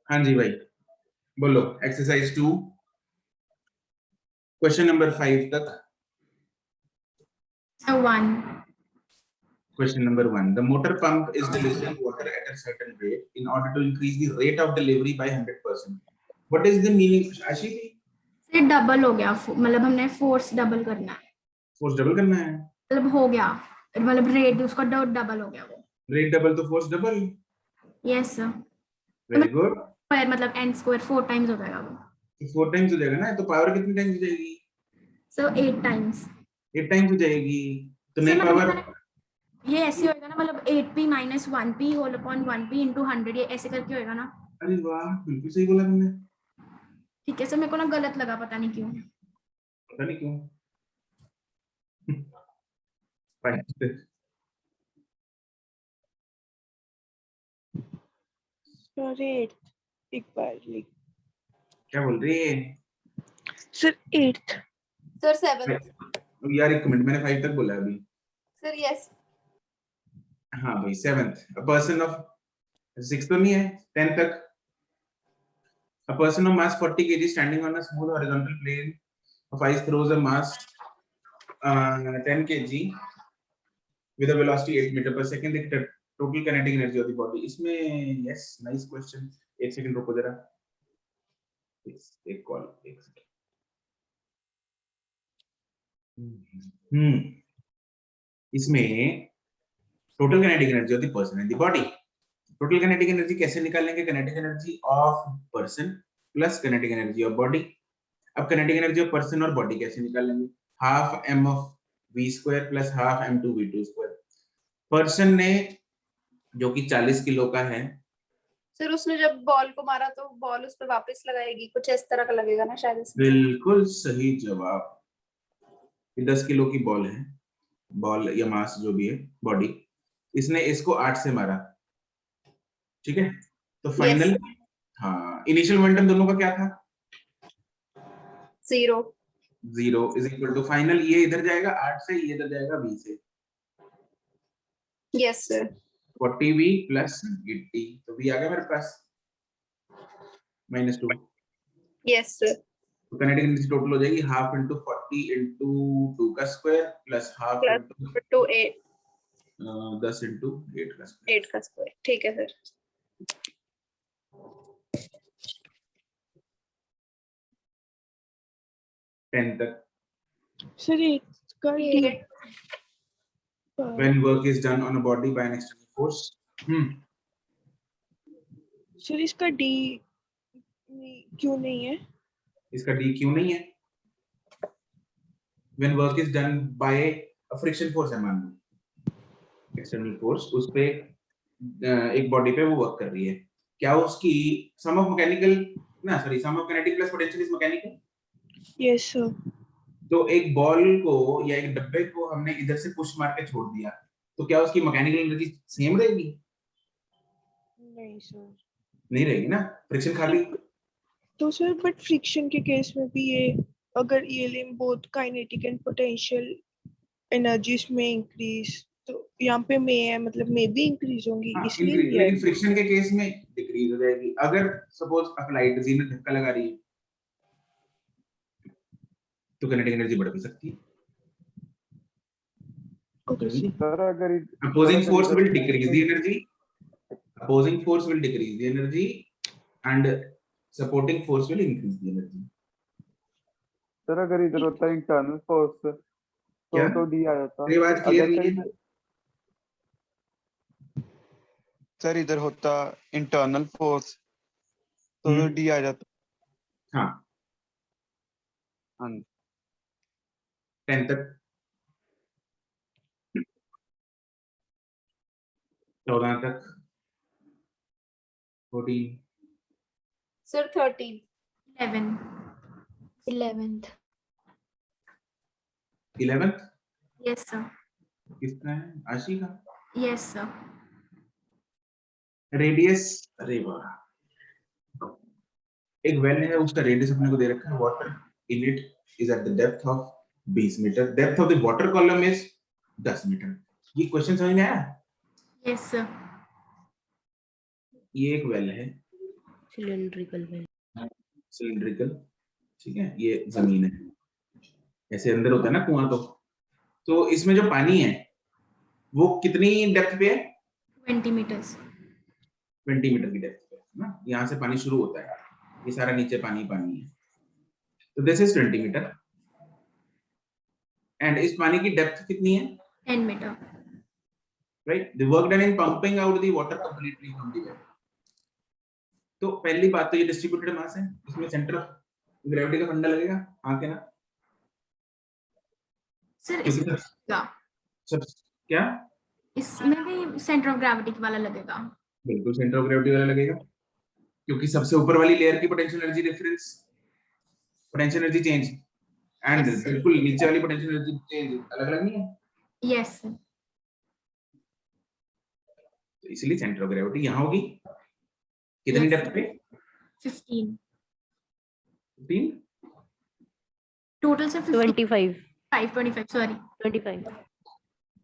हाँ जी भाई बोलो। एक्सरसाइज 2 क्वेश्चन नंबर 5 तक। So 1. Question number 1. The motor pump is delivering water at a certain rate in order to increase the rate of delivery by 100%. What is the meaning? आशी से double हो गया, मतलब हमने फोर्स डबल करना है, force double करना है, मतलब हो गया, मतलब रेट उसका डबल हो गया वो। रेट डबल तो force double. Yes sir. Very good. मतलब n² 4 टाइम्स हो जाएगा वो। 4 टाइम्स हो जाएगा ना, तो पावर कितनी टाइम्स हो जाएगी? सो 8 टाइम्स। 8 टाइम्स हो जाएगी। तो नई मतलब पावर ये ऐसे होएगा ना, मतलब 8p - 1p whole upon 1p × 100, ये ऐसे करके होएगा ना। अरे वाह, बिल्कुल सही बोला तुमने। ठीक है सर, मेरे को ना गलत लगा, पता नहीं क्यों। पता नहीं क्यों। सर 8 एक बार लिख। क्या बोल रही है सर 8 सर 7 यार? एक मिनट, मैंने 5 तक बोला अभी। सर यस हाँ भाई 7th a person of 6 तो नहीं है, 10 तक। A person of mass 40 kg standing on a smooth horizontal plane of ice throws a mass 10 kg with a velocity 8 meter per second. The total kinetic energy of the body. इसमें yes nice question. एक second रुको जरा, एक call, एक second. इसमें total kinetic energy of the person in the body. Total kinetic energy कैसे निकालेंगे? Kinetic energy of person plus kinetic energy of body. अब काइनेटिक एनर्जी ऑफ पर्सन और बॉडी कैसे निकालेंगे? Half m of v² plus half m2 v2²। Person ने जो कि 40 kilo का है, सर उसने जब बॉल को मारा तो बॉल उस पर वापस लगाएगी, कुछ इस तरह का लगेगा ना शायद इसमें। बिल्कुल सही जवाब। 10 किलो की बॉल है, बॉल या मास जो भी है बॉडी, इसने इसको 8 से मारा, ठीक है? तो फाइनल हाँ इनिशियल मोमेंटम दोनों का क्या था? 0 इज इक्वल टू फाइनल, ये इधर जाएगा 8 से, ये इधर जाएगा v से। यस सर 40v प्लस 80, तो v आ गया मेरे पास -2। यस सर तो काइनेटिक एनर्जी टोटल हो जाएगी हाफ इंटू 40 इंटू 2 का square plus half into two 8 10 into 8 का स्क्वायर। 8 का स्क्वायर, ठीक है सर। 10 तक। सर 8 का D When work is done on a body by an external force। Sir इसका D क्यों नहीं है? इसका d क्यों नहीं है? When work is done by a friction force है, मान लो एक्सटर्नल फोर्स, उस पे एक बॉडी पे वो वर्क कर रही है, क्या उसकी सम ऑफ मैकेनिकल ना sorry sum of kinetic plus potential is mechanical? Yes sir. तो एक बॉल को या एक डब्बे को हमने इधर से पुश मार के छोड़ दिया, तो क्या उसकी मैकेनिकल एनर्जी सेम रहेगी? नहीं सर, नहीं रहेगी ना, फ्रिक्शन खाली। तो सर बट फ्रिक्शन के केस में भी ये अगर ELM both kinetic and potential energies में इंक्रीज, तो यहाँ पे में है, मतलब में भी इंक्रीज होंगी, इसलिए इंक्रीज, लेकिन फ्रिक्शन के केस में डिक्रीज हो जाएगी। अगर सपोज अप्लाइड जी ने धक्का लगा रही है तो काइनेटिक एनर्जी बढ़ भी सकती है। Okay sir. अगर opposing force will decrease the energy, opposing force will decrease the energy and supporting force will increase the energy। Sir अगर इधर होता है इंटरनल फोर्स तो डी आ जाता। ये बात क्लियर नहीं है। सर इधर होता इंटरनल फोर्स तो डी आ जाता। हाँ हाँ 10 तक। 14 तक। 14 sir 13 11th 11th yes sir. किसका है? आशी का। Yes sir. रेडियस, अरे वाह, एक वेल है, उसका रेडियस अपने को दे रखा है, water in it is at the depth of 20 metre, depth of the water column is 10 metre. ये क्वेश्चन समझ में आया? Yes sir. ये एक वेल है, सिलेंड्रिकल में। सिलिंड्रिकल, ठीक है, ये जमीन है, ऐसे अंदर होता है ना कुआं। तो इसमें जो पानी है वो कितनी डेप्थ पे है? 20 meters. 20 मीटर की डेप्थ पे है ना, यहाँ से पानी शुरू होता है, ये सारा नीचे पानी पानी है, तो दिस इज 20 मीटर। एंड इस पानी की डेप्थ कितनी है? 10 meter. Right, the work done in pumping out the water completely from the well. तो पहली बात तो ये डिस्ट्रीब्यूटेड मास है, इसमें सेंटर ऑफ ग्रेविटी का फंडा लगेगा, हाँ क्या ना? सर क्योंकि इसका सब क्या, इसमें भी सेंटर ऑफ ग्रेविटी वाला लगेगा। बिल्कुल सेंटर ऑफ ग्रेविटी वाला लगेगा, क्योंकि सबसे ऊपर वाली लेयर की potential energy difference, potential energy change, and Yes, sir. बिल्कुल नीचे वाली पोटेंशियल एनर्जी चेंज अलग अलग नहीं है, यस सर। तो इसलिए सेंटर ऑफ ग्रेविटी यहाँ होगी, कितनी Yes, डेप्थ sir. पे? 15 15, टोटल से 25 25 सॉरी 25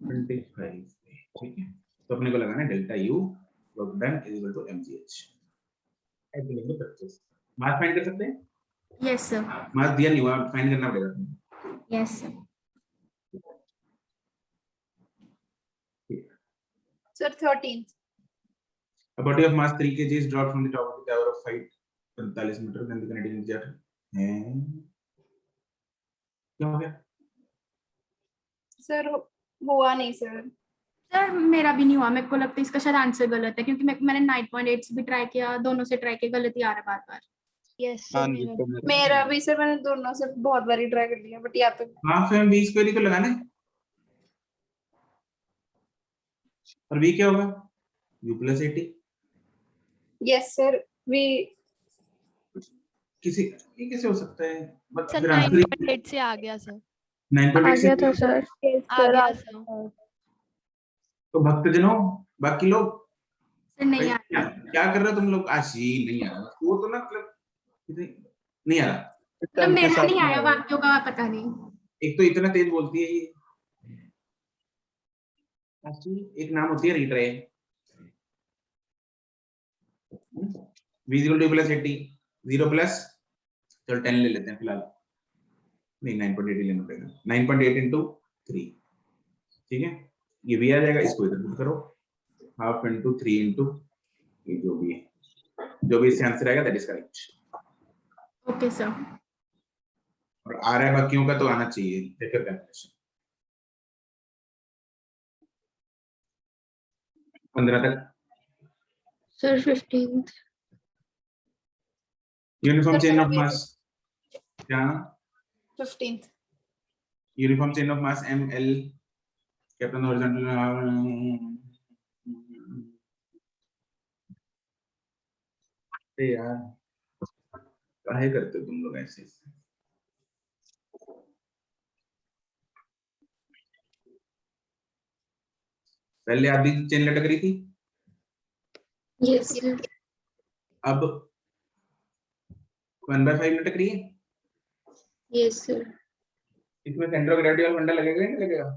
25, ठीक है। तो अपने को लगाना है delta u work done is equal to mgh, ऐसे लिख लो 25। मास फाइंड कर सकते हैं, यस सर। मास दिया नहीं हुआ, फाइंड करना पड़ेगा। Yes sir. Sir 13th। A body of mass 3 kg is dropped from the top of the tower of height 45 meter, then the kinetic energy है, क्या हो गया? सर हुआ नहीं सर। सर मेरा भी नहीं हुआ, मेरे को लगता है इसका शायद आंसर गलत है, क्योंकि मैंने 9.8 से भी ट्राई किया, दोनों से ट्राई किया, गलत ही आ रहा है बार बार। यस हाँ सर जी, मेरा तो मेरा भी सर, मैंने दोनों से बहुत बारी ट्राई कर लिया, बट या तो हाफ एम वी स्क्वायर ही तो लगाना है, और वी क्या होगा? u plus 80। Yes sir we किसी ये कैसे हो सकता है? बट सर फिर आंसर 9.8 से आ गया सर। 9.8 से था सर। यस आ सर गया सर। तो भक्तजनों, बाकी लोग सर नहीं भाई, आ क्या क्या कर रहे हो तुम लोग? आशी नहीं आ रहा वो तो ना, मतलब नहीं आ रहा। मतलब मेरा नहीं आया, बाकियों का पता नहीं। एक तो इतना तेज बोलती है ये, आशी एक नाम होती है रीट्रे, v equal two plus 80, 0 plus, चलो 10 ले लेते हैं फिलहाल, नहीं 9.8 लेना पड़ेगा, 9.8 into 3, ठीक है, ये भी आ जाएगा, इसको इधर पुट करो, हाफ into 3 into ये जो भी है, जो भी इससे आंसर आएगा that is correct. Okay sir. और आ रहा है बाकियों का तो आना चाहिए, देखो कैलकुलेशन 15 तक। Sir 15th। Uniform sir chain मेरा ऑफ भी मास, क्या 15th। Uniform chain of mass ml captain horizontal, यार काहे करते हो तुम लोग ऐसे? पहले आधी चेन लटक रही थी, यस सर। अब 1/5 लटक रही है, यस सर। इसमें सेंटर ऑफ ग्रेविटी वाला फंडा लगेगा नहीं लगेगा?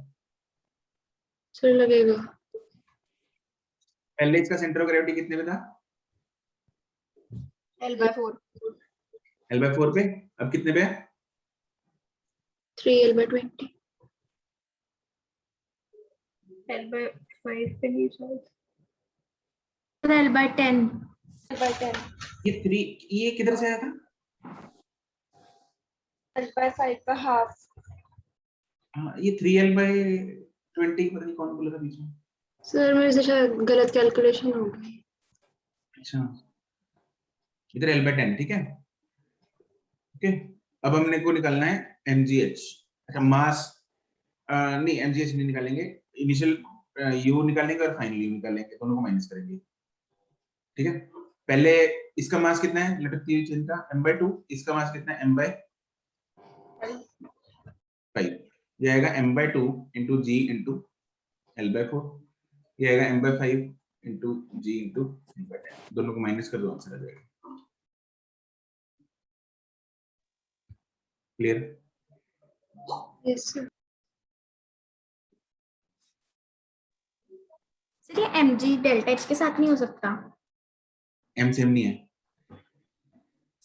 सर लगेगा। पहले इसका सेंटर ऑफ ग्रेविटी कितने पे था? L/4। L/4 पे, अब कितने पे है? 3L/20। L/5 पे नहीं शायद। L/10। L/10। ये 3 ये किधर से आया था? L/5 का हाफ। हाँ, ये 3L/20 पता नहीं कौन बोला था बीच में। सर मेरे से शायद गलत कैलकुलेशन हो गई। अच्छा, इधर L/10, ठीक है, ओके। अब हमने को निकालना है mgh, अच्छा मास, नहीं mgh नहीं निकालेंगे, इनिशियल u निकालेंगे और फाइनल u निकालेंगे, दोनों को माइनस करेंगे, ठीक है। पहले इसका मास कितना है लटकती हुई चेन का? m/2। इसका मास कितना है? m/5। ये आएगा m/2 into g into L/4, ये आएगा m/5 into g into L/10, दोनों को माइनस कर दो, आंसर आ जाएगा। क्लियर? Yes sir. सर ये mg डेल्टा h के साथ नहीं हो सकता? m सेम नहीं है,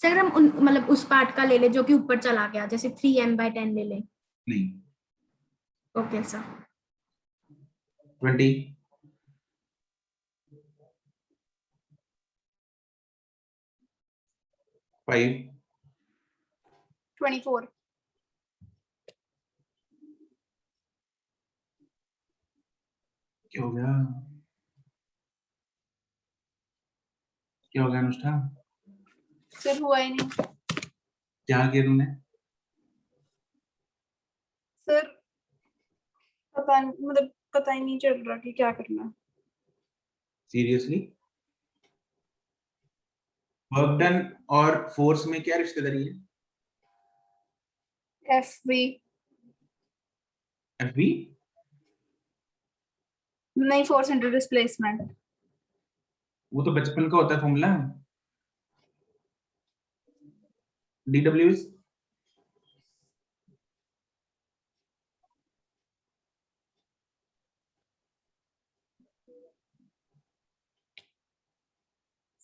सर हम मतलब उस पार्ट का ले ले जो कि ऊपर चला गया, जैसे 3m/10 ले ले। नहीं, ओके सर। 20, 5, 24, क्या हो गया? क्या हो गया अनुष्ठा? सर हुआ ही नहीं क्या किया तुमने? सर, मतलब पता ही नहीं चल रहा कि क्या करना है। सीरियसली? वर्क डन और फोर्स में क्या रिश्तेदारी है? FV FB? नहीं, फोर्स इंटू डिस्प्लेसमेंट। वो तो बचपन का होता है formula. DWS?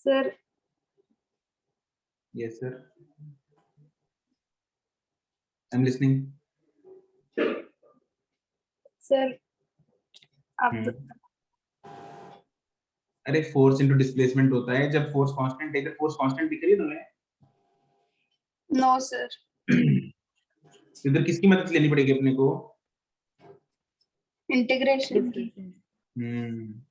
Sir yes sir, I am listening. Sir आप अरे फोर्स इनटू डिस्प्लेसमेंट होता है जब फोर्स कांस्टेंट है। इधर फोर्स कांस्टेंट दिख रही है तुम्हें? नो सर, इधर किसकी मदद लेनी पड़ेगी अपने को? इंटीग्रेशन की। हम्म,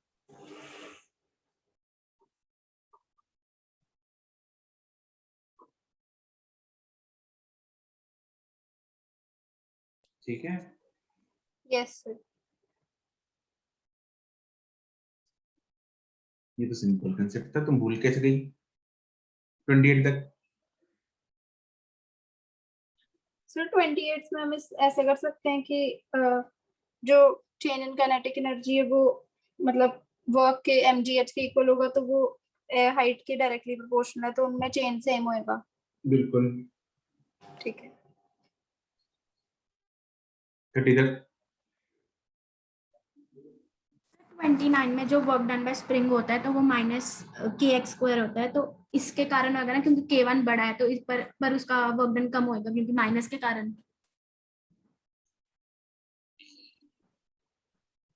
ठीक है। Yes sir. ये तो सिंपल कंसेप्ट था, तुम भूल कैसे गई 28 तक? सर 28 में हम ऐसे कर सकते हैं कि जो चेंज इन काइनेटिक एनर्जी है वो मतलब वर्क के mgh के इक्वल होगा, तो वो हाइट के डायरेक्टली प्रोपोर्शनल है, तो उनमें चेंज सेम होएगा। बिल्कुल। ठीक है। 30 तक? 29 में जो वर्क डन बाय स्प्रिंग होता है तो वो -kx² होता है, तो इसके कारण होगा ना, क्योंकि k1 बड़ा है तो इस पर उसका वर्क डन कम होगा क्योंकि माइनस के कारण।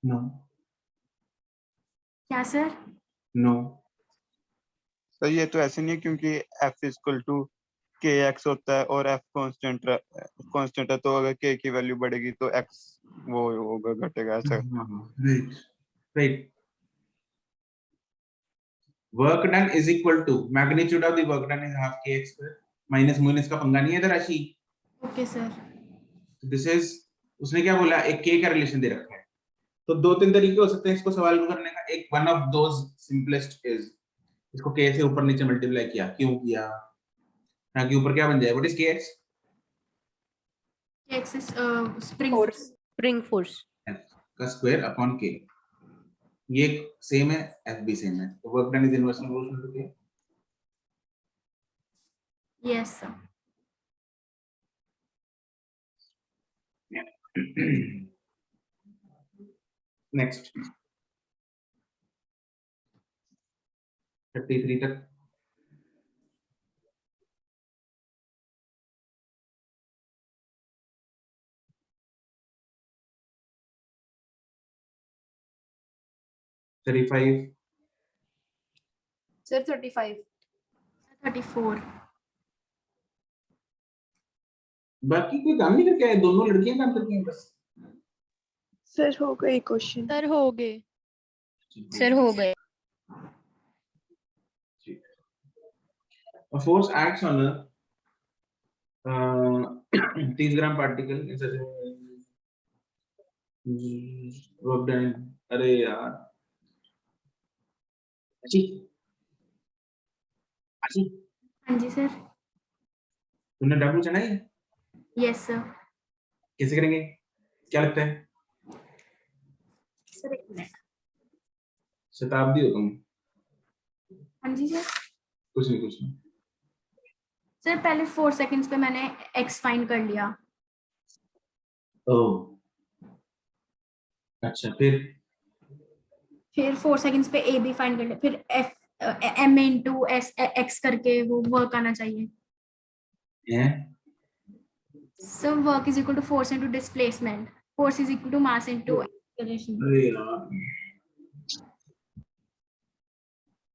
नो। क्या सर? नो। तो ये तो ऐसे नहीं है क्योंकि F इक्वल टू kx होता है और F कांस्टेंट है, तो अगर k की वैल्यू बढ़ेगी तो x वो होगा, घटेगा ऐसा। Right right. Work done is equal to magnitude of the work done is half kx²। Minus minus का पंगा नहीं है इधर राशि। Okay sir. दिस इज, उसने क्या बोला, एक k का रिलेशन दे रखा है। तो दो तीन तरीके हो सकते हैं इसको सवाल करने का। एक one of those simplest is, इसको k से ऊपर नीचे मल्टीप्लाई किया। क्यों किया? ताकि ऊपर क्या बन जाए? What is kx? kx is spring force. Spring force. का स्क्वायर अपॉन k। ये सेम है, f भी सेम है, तो work done is inversely proportional to k। Yes sir. Next 33 तक। सर 35। 34। बाकी कोई काम नहीं करके आए, दोनों लड़कियां काम करती हैं बस। सर हो गए क्वेश्चन। सर हो गए। सर हो गए। A force acts on a 30 gram particle in such a work done। अरे यार अच्छी अच्छी, हाँ जी सर। तुमने डब्ल्यू चढ़ाई है? Yes sir. कैसे करेंगे, क्या लगता है? Sir 1 minute. शताब्दी हो तुम। हाँ जी सर। कुछ नहीं। सर पहले 4 सेकंड्स पे मैंने x फाइंड कर लिया। ओह अच्छा, फिर? फिर 4 सेकंड्स पे a b फाइंड कर लिया, फिर f m into s x करके वो वर्क आना चाहिए। हैं? So work is equal to force into displacement. Force is equal to mass into acceleration. अरे यार,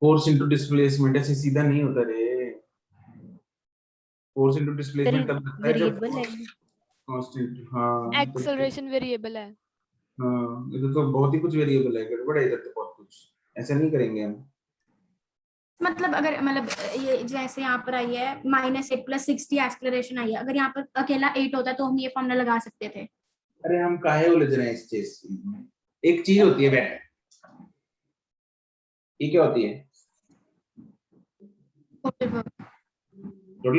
फोर्स इनटू डिस्प्लेसमेंट ऐसे सीधा नहीं होता रे। फोर्स इनटू डिस्प्लेसमेंट तब लगता है जब वेरिएबल है, कांस्टेंट। हाँ तो एक्सेलरेशन वेरिएबल है। हाँ, इधर तो बहुत ही कुछ वेरिएबल है, गड़बड़ है इधर तो बहुत कुछ। ऐसा नहीं करेंगे हम। मतलब अगर मतलब ये जैसे यहाँ पर आई है -8 + 60 एक्सप्लोरेशन आई है, अगर यहाँ पर अकेला 8 होता तो हम ये फॉर्मूला लगा सकते थे। अरे हम काहे उलझ रहे हैं इस चीज में? एक चीज होती है बेटा, ये क्या होती है? Total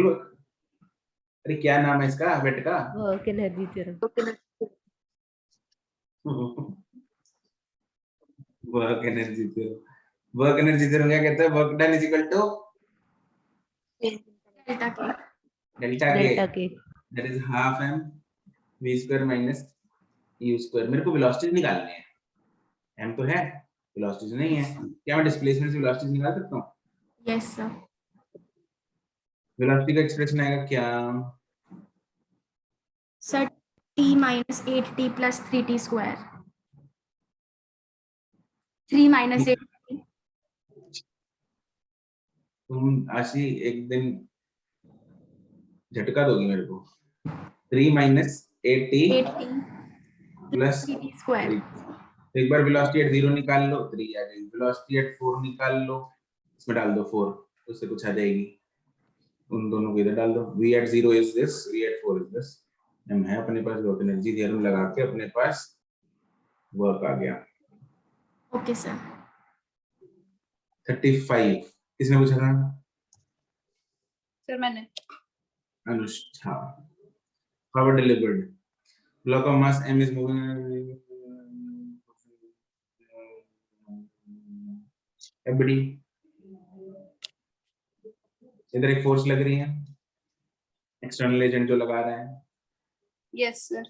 work. अरे क्या नाम है इसका बेट का? Work energy theorem. Work energy theorem. Work energy theorem क्या कहता है? Work done is equal to delta K. Delta K, delta K. That is half m v square minus u square. मेरे को वेलोसिटी निकालनी है, m तो है, velocity नहीं है। क्या मैं डिस्प्लेसमेंट से वेलोसिटी निकाल सकता हूँ? Yes sir. वेलोसिटी का एक्सप्रेशन आएगा क्या? Sir t - 8t + 3t square. 3 - 8t। तुम आशी एक दिन झटका दोगी मेरे को। 3 - 8t 8t plus 3t square. 3। एक बार वेलोसिटी एट 0 निकाल लो, 3 आ जाएगी। वेलोसिटी एट 4 निकाल लो, इसमें डाल दो 4, उससे कुछ आ जाएगी। उन दोनों को इधर डाल दो। v at 0 is this, v at 4 is this। हम है अपने पास वर्क एनर्जी थ्योरम लगा के अपने पास वर्क आ गया। Okay sir. 35 किसने पूछा था? सर मैंने। अनुष्ठा। Power delivered. Block of mass m is moving. everybody इधर एक फोर्स लग रही है, एक्सटर्नल एजेंट जो लगा रहा है। Yes sir.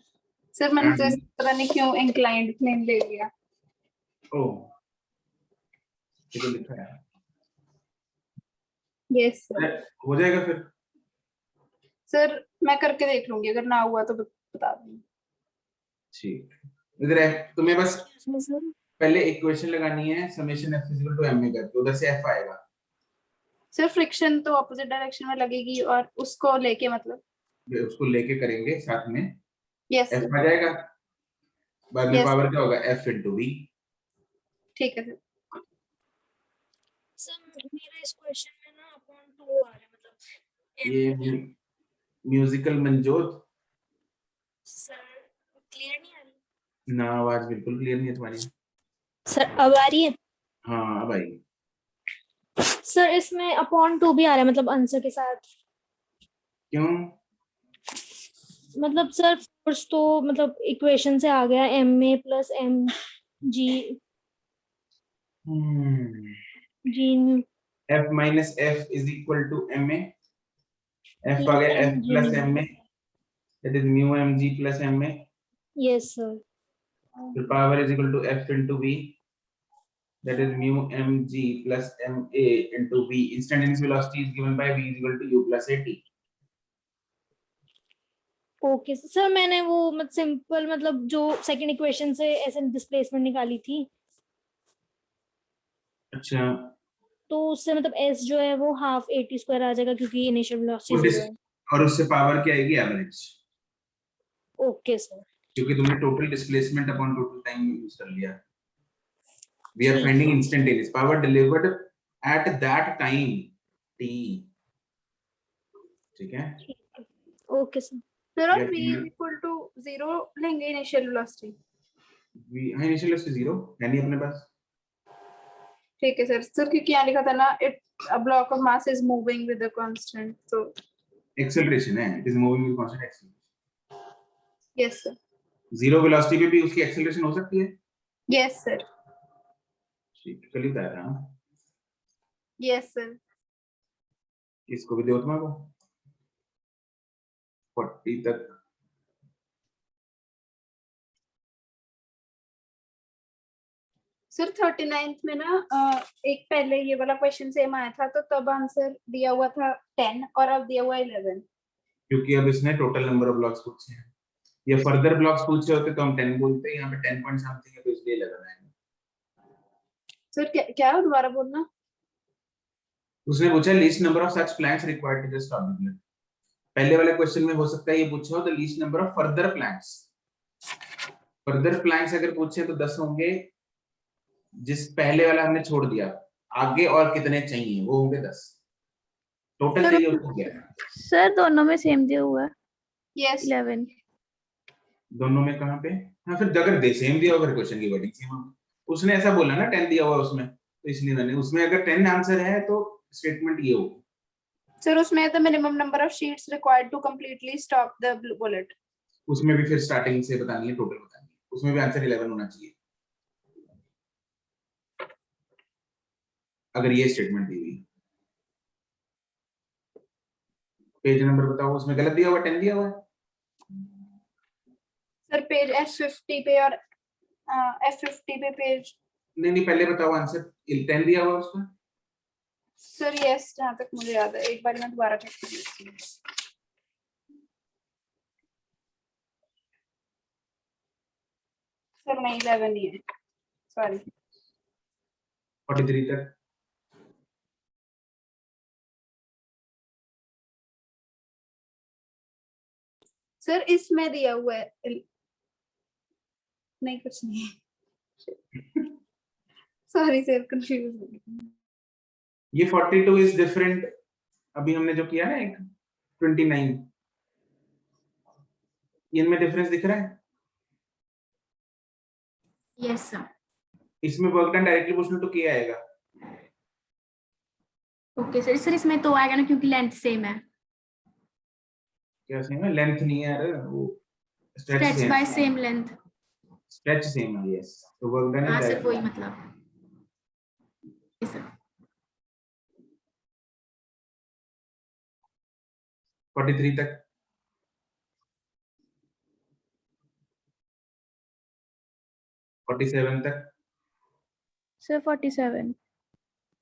सर मैंने तो इस पता नहीं क्यों इंक्लाइंड प्लेन ले लिया। ओह, ये तो लिखा है। Yes sir. हो जाएगा फिर। सर मैं करके देख लूंगी, अगर ना हुआ तो बता दूंगी। ठीक, इधर है, तुम्हें बस सर पहले इक्वेशन लगानी है, summation f equal to m करके, उधर से f आएगा। सर फ्रिक्शन तो ऑपोजिट डायरेक्शन में लगेगी और उसको लेके मतलब उसको लेके करेंगे साथ में। Yes f sir. आ जाएगा, बाद में Yes. पावर क्या होगा? f into v। ठीक है सर। सर मेरा इस क्वेश्चन में ना अपॉन 2 आ रहा है, मतलब ये म्यूजिकल मंजोत सर क्लियर नहीं आ रही। ना, आवाज बिल्कुल क्लियर नहीं है तुम्हारी। सर अब आ रही है? हाँ अब आई। सर इसमें अपॉन 2 भी आ रहा है, मतलब आंसर के साथ। क्यों? मतलब सर फोर्स तो मतलब इक्वेशन से आ गया, ma + mg g f minus f is equal to ma। f आ गया f plus ma, that is mu mg plus ma। Yes sir. the power is equal to f into v, that is mu mg plus ma into v। instantaneous velocity is given by v is equal to u plus at। Okay sir, मैंने वो मतलब simple मतलब जो second equation से ऐसे displacement निकाली थी, अच्छा, तो उससे मतलब s जो है वो हाफ 80 स्क्वायर आ जाएगा क्योंकि इनिशियल वेलोसिटी 0 है। और उससे पावर क्या आएगी? एवरेज। Okay sir. क्योंकि तुमने total displacement upon total time use कर लिया। we are finding instantaneous power delivered at that time t। ठीक है, ओके सर। सर Yeah, और v इक्वल टू 0 लेंगे इनिशियल वेलोसिटी। इनिशियल वेलोसिटी 0 है नहीं अपने पास। ठीक है सर। सर क्योंकि यहाँ लिखा था ना it a block of mass is moving with a constant, तो एक्सेलरेशन है, it is moving with constant acceleration. Yes sir. Zero velocity पे भी उसकी एक्सेलरेशन हो सकती है। Yes sir. ठीक है, कल ही बता रहा हूं। Yes sir. इसको भी दो तुम्हारे को 40 तक। सर 39th में ना एक पहले ये वाला क्वेश्चन सेम आया था, तो तब आंसर दिया हुआ था 10 और अब दिया हुआ 11। क्योंकि अब इसने टोटल नंबर ऑफ ब्लॉक्स पूछे हैं। ये फर्दर ब्लॉक्स पूछे होते तो हम 10 बोलते हैं, यहाँ पे 10 पॉइंट समथिंग है तो इसलिए लग रहा है। सर क्या है दोबारा बोलना। उसने पूछा least number of such plants required to just orbit. पहले वाले क्वेश्चन में हो सकता है ये पूछा हो the least number of further plants. Further plants अगर पूछे तो 10 होंगे, जिस पहले वाला हमने छोड़ दिया, आगे और कितने चाहिए वो होंगे 10। टोटल चाहिए उसको क्या है? सर दोनों में सेम दिया हुआ है यस 11। दोनों में कहाँ पे? हाँ फिर अगर दे सेम दिया होगा क्वेश्चन की वर्डिंग सेम होगी। उसने ऐसा बोला ना 10 दिया हुआ उसमें, तो इसलिए मैंने उसमें अगर 10 आंसर है तो स्टेटमेंट ये होगी। सर उसमें the minimum number of sheets required to completely stop the bullet. उसमें भी फिर स्टार्टिंग से बतानी है, टोटल बतानी है, उसमें भी आंसर 11 होना चाहिए अगर ये स्टेटमेंट दी हुई। पेज नंबर बताओ, उसमें गलत दिया हुआ 10 दिया हुआ है। सर पेज F50 पे और F50 पे पेज। नहीं पहले बताओ आंसर। 10 दिया हुआ उसमें। सर यस जहाँ तक मुझे याद है, एक बार मैं दोबारा चेक कर लेती हूँ। सर नहीं 11 ही है, सॉरी। 43 तक सर इसमें दिया हुआ है नहीं कुछ नहीं। सॉरी सर कंफ्यूज हो गई। ये 42 इज डिफरेंट। अभी हमने जो किया ना एक 29, इनमें डिफरेंस दिख रहा है। Yes sir. इसमें वर्क डन डायरेक्टली पूछना तो किया आएगा। Okay sir. सर इसमें तो आएगा ना क्योंकि लेंथ सेम है। क्या सेम है? लेंथ नहीं है यार, वो stretch stretch same by same length. Stretch same है। यस, तो वर्क डन हाँ इज सर वही डायरेक्टली। मतलब। Yes sir. 43 तक 47 तक सर 47।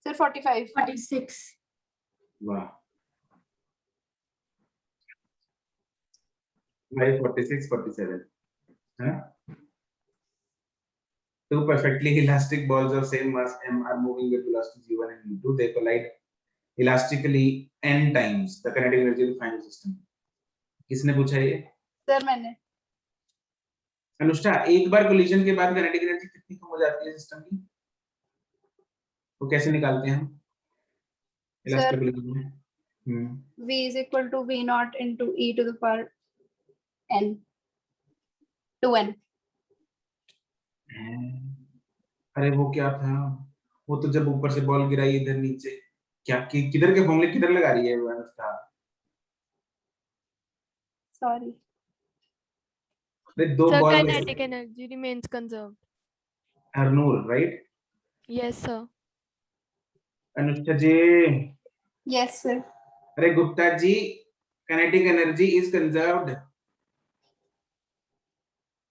सर 45। 46। वाह भाई 46 47 है ना। Two perfectly elastic balls of same mass m are moving with velocity v1 and v2. They collide elastically n times. The kinetic energy of the final system. किसने पूछा ये? Sir मैंने। अनुष्ठा, एक बार कोलिजन के बाद kinetic energy कितनी कम हो जाती है सिस्टम की? वो कैसे निकालते हैं हम? सर Elastic collision में। v is equal to v naught into e to the power n 2n। अरे वो क्या था? वो तो जब ऊपर से बॉल गिराई इधर नीचे, क्या किधर के फॉर्मूले किधर लगा रही है वो अनुष्ठा? सॉरी अरे दो Sir, ball kinetic energy remains conserved. Harnoor right. Yes, sir. Anushtha ji. Yes sir. अरे Gupta ji, kinetic energy is conserved.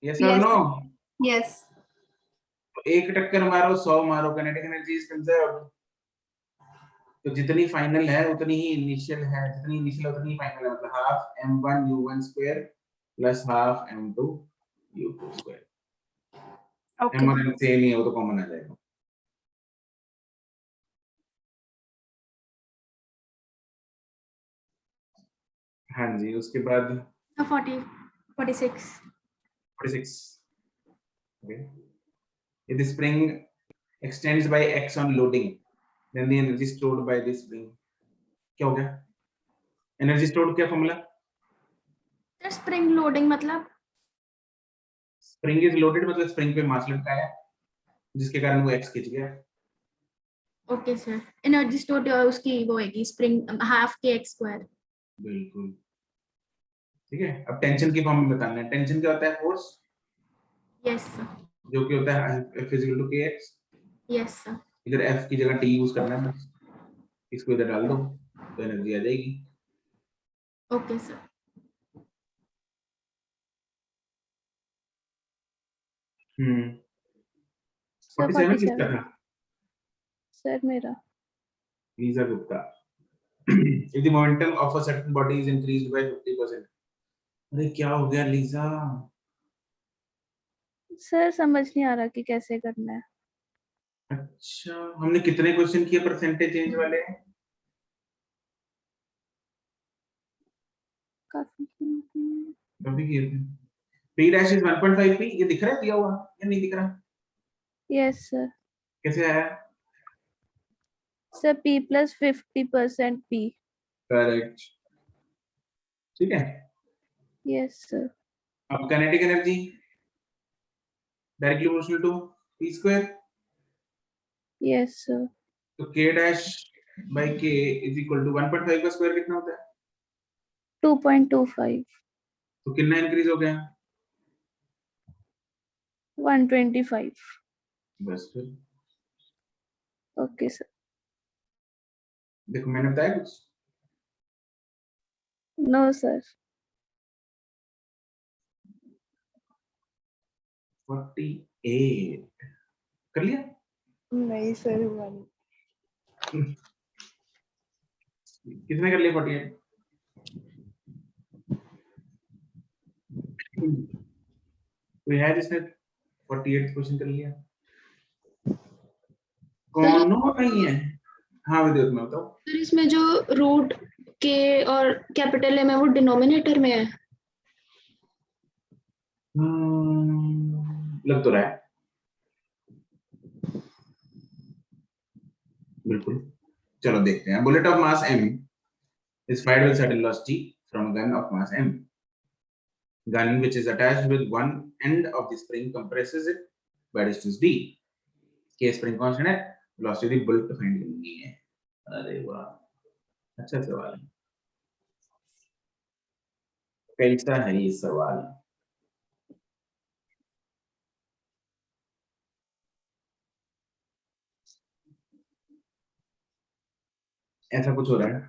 Yes or Yes. no? Yes एक टक्कर मारो 100 मारो, kinetic energy is conserved. तो जितनी फाइनल है उतनी ही इनिशियल है, जितनी इनिशियल उतनी ही फाइनल है, मतलब half m1 u1 square plus half m2 u2 square. Okay m1 m same ही है, वो तो कॉमन आ जाएगा। हाँ जी, उसके बाद 46। 46। Okay. If the spring extends by x on loading, then the energy stored by the spring क्या हो गया? एनर्जी स्टोर्ड क्या फॉर्मूला? सर स्प्रिंग लोडिंग मतलब स्प्रिंग इज लोडेड मतलब स्प्रिंग पे मास लटकाया जिसके कारण वो x खिंच गया। Okay sir. एनर्जी स्टोर्ड उसकी वो होगी स्प्रिंग हाफ के एक्स स्क्वायर। बिल्कुल ठीक है। अब टेंशन की फॉर्म में बताना है। टेंशन क्या होता है? Force, yes sir. जो कि होता है F is equal to kx। Yes sir. इधर F की जगह T यूज करना है बस, इसको इधर डाल दो तो एनर्जी आ जाएगी। Okay sir. सर 47 किसका 47। था? सर मेरा। Lisa Gupta. if the momentum of a certain body is increased by 50%. अरे क्या हो गया लीजा? सर समझ नहीं आ रहा कि कैसे करना है. अच्छा, हमने कितने क्वेश्चन किए परसेंटेज चेंज वाले? काफी. कभी किए थे. P dash is 1.5 P, ये दिख रहा है दिया हुआ या नहीं दिख रहा? Yes sir. कैसे आया? Sir P plus 50% P. Correct. ठीक है. Yes sir. अब kinetic energy directly proportional to P square. Yes sir. तो K dash by K is equal to 1.5 का स्क्वायर कितना होता है? 2.25. तो कितना इंक्रीज हो गया? 125. बस फिर ओके सर. देखो मैंने बताया कुछ. No sir. 48 कर लिया. नहीं सर हुआ नहीं. किसने कर लिया 48? कोई है जिसने 48 क्वेश्चन कर लिया? कौन नहीं है? हाँ विद्युत में बताओ. सर इसमें जो रूट के और कैपिटल एम है वो डिनोमिनेटर में है. लग तो रहा है. बिल्कुल. चलो देखते हैं. Bullet of mass m is fired with certain velocity from a gun of mass m. Gun which is attached with one end of the spring compresses it by distance d. K spring constant है. Velocity of the bullet find करनी है. अरे वाह, अच्छा सवाल है. कैसा है ये सवाल? ऐसा कुछ हो रहा है.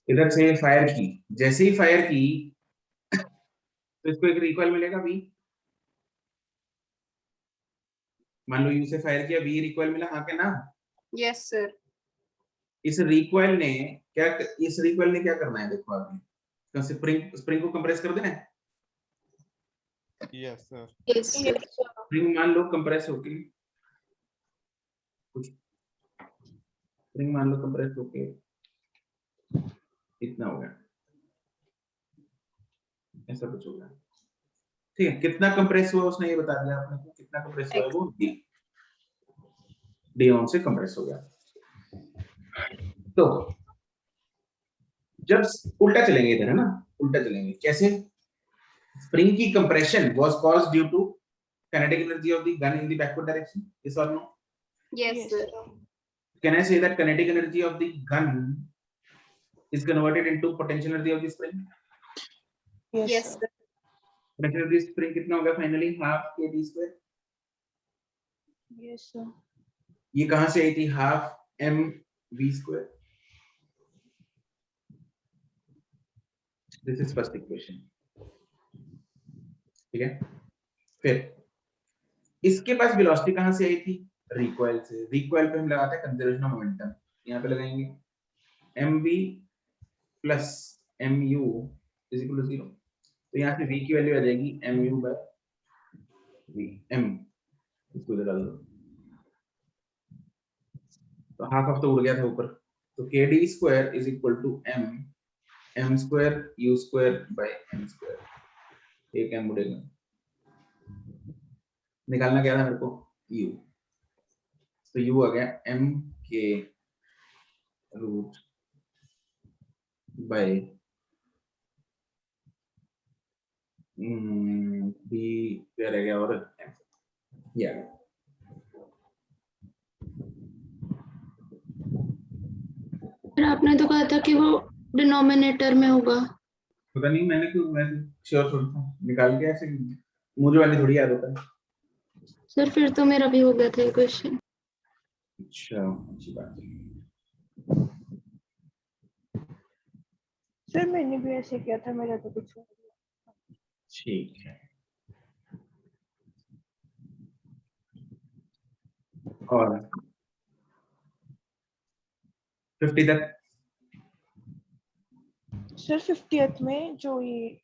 इधर से फायर की, जैसे ही फायर की तो इसको एक रिकॉइल मिलेगा v. मान लो u से फायर किया, v रिकॉइल मिला. हाँ के ना? Yes sir. इस रिकॉइल ने क्या करना है? देखो आगे स्प्रिंग को कंप्रेस कर देना है. Yes sir. Yes sir. Spring मान लो कंप्रेस होके इतना हो गया. ऐसा कुछ होगा. ठीक है. कितना कंप्रेस हुआ उसने ये बता दिया आपने को. कितना कंप्रेस हुआ है वो d ऑन से कंप्रेस हो गया. तो जब उल्टा चलेंगे इधर, है ना? उल्टा चलेंगे कैसे? स्प्रिंग की compression was caused due to kinetic energy of the gun in the backward direction. Yes or no? Yes sir. Can I say that kinetic energy of the gun is converted into potential energy of the spring? Yes sir. Sir. Potential energy of the spring कितना होगा finally? Half kd square. Yes sir. ये कहां से आई थी? Half mv square. This is first equation. ठीक है. फिर इसके पास वेलोसिटी कहां से आई थी? रिकॉइल से. रिकॉइल पे हम लगाते हैं कंजर्वेशन ऑफ मोमेंटम. यहां पे लगाएंगे mv plus mu is equal to 0. तो यहां से v की वैल्यू आ जाएगी mu by v m. इसको इधर डाल दो. तो हाफ ऑफ तो उड़ गया था ऊपर. तो kd square is equal to m square u square by m square. एक m उड़ेगा. निकालना क्या था मेरे को? u. तो u आ गया m k root by b क्या रह गया और m. ये आ गया. फिर आपने तो कहा था कि वो डिनोमिनेटर में होगा. पता नहीं मैंने क्यों, मैं श्योर थोड़ी था. निकाल के ऐसे मुझे वाली थोड़ी याद होता है. सर फिर तो मेरा भी हो गया था ये क्वेश्चन. अच्छा, अच्छी बात है. सर मैंने भी ऐसे किया था. मेरा तो कुछ हो गया. ठीक है. और 50 तक सर 50th में जो ये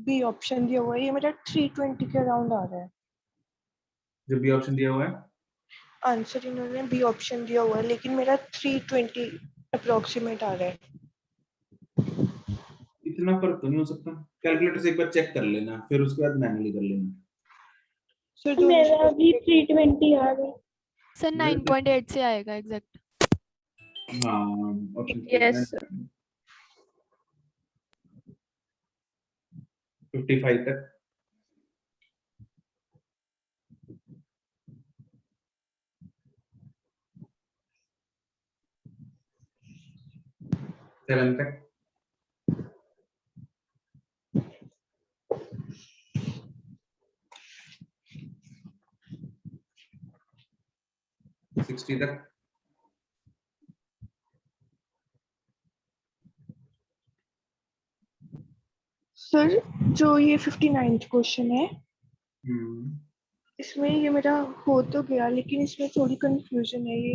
बी ऑप्शन दिया हुआ है ये मेरा 320 के अराउंड आ रहा है। जो बी ऑप्शन दिया हुआ है आंसर इन्होंने बी ऑप्शन दिया हुआ है लेकिन मेरा 320 अप्रोक्सीमेट आ रहा है। इतना फर्क तो नहीं हो सकता, कैलकुलेटर से एक बार चेक कर लेना, फिर उसके बाद मैनुअली कर लेना। सर दोनों मेरा भी 320 आ रहा है। सर 9.8 से आएगा एग्जैक्ट। हाँ ऑप्शन Yes, sir. 55 तक। सेवन तक। सिक्सटी तक। सर जो ये 59th क्वेश्चन है हम्म, इसमें ये मेरा हो तो गया लेकिन इसमें थोड़ी कंफ्यूजन है। ये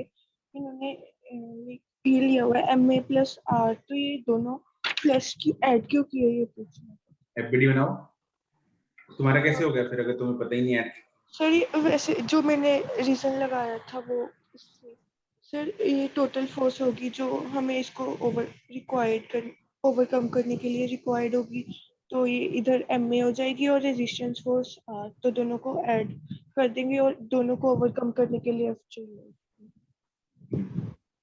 इन्होंने ये लिया हुआ है MA प्लस R, तो ये दोनों प्लस की ऐड क्यों की है ये पूछना। एफबीडी बनाओ। तुम्हारा कैसे हो गया फिर अगर तुम्हें पता ही नहीं है? सर ये वैसे जो मैंने रीजन लगाया था वो इससे सर ये टोटल फोर्स होगी जो हमें इसको ओवरकम करने के लिए रिक्वायर्ड होगी, तो ये इधर MA हो जाएगी और रेजिस्टेंस फोर्स R, तो दोनों को ऐड कर देंगे और दोनों को ओवरकम करने के लिए F चाहिए।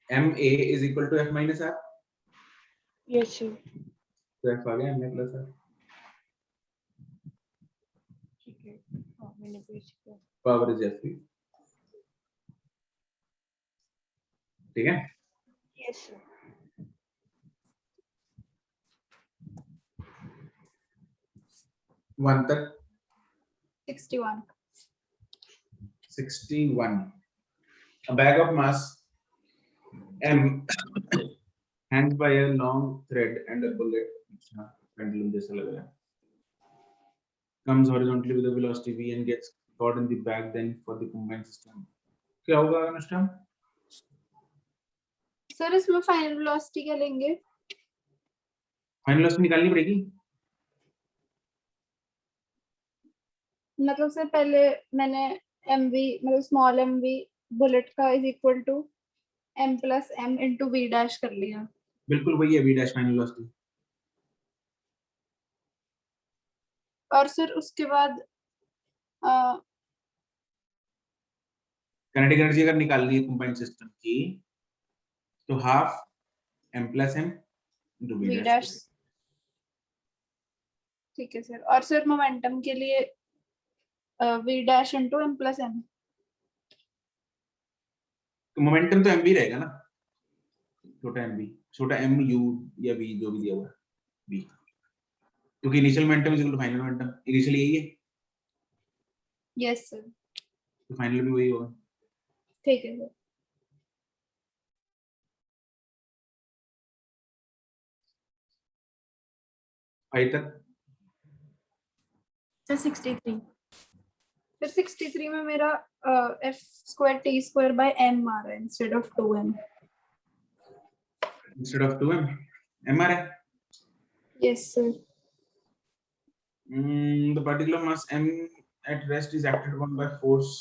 MA is equal to F minus R, yes sir. तो F आ गया MA प्लस R। ठीक है, हाँ मैंने पेश किया। पावर इज F, ठीक है। Yes sir. वन तक। 61. 61. A bag of mass M hangs by a long thread and a bullet, pendulum जैसा लग रहा है, comes horizontally with a velocity v and gets caught in the bag, then for the combined system क्या होगा Anushka? Sir इसमें final velocity क्या लेंगे? Final velocity निकालनी पड़ेगी। मतलब सर पहले मैंने mv मतलब स्मॉल mv बुलेट का is equal to m plus m into v dash कर लिया। बिल्कुल वही है v डैश फाइनल वेलोसिटी। और सर उसके बाद काइनेटिक एनर्जी अगर निकालनी है कंबाइंड सिस्टम की तो half m plus m into v v dash. Dash. ठीक है सर। और सर मोमेंटम के लिए v dash into m plus m। तो मोमेंटम तो mv रहेगा ना, छोटा mv, छोटा mu या v जो भी दिया हुआ है v, क्योंकि initial momentum is equal to final momentum. Initial यही है यस सर। तो फाइनल भी वही होगा। ठीक है सर। फाइव तक। सर 63। फिर 63 में मेरा f square t square by m आ रहा है instead of 2m। Instead of 2m m आ रहा है। Yes sir. The particular mass m at rest is acted upon by force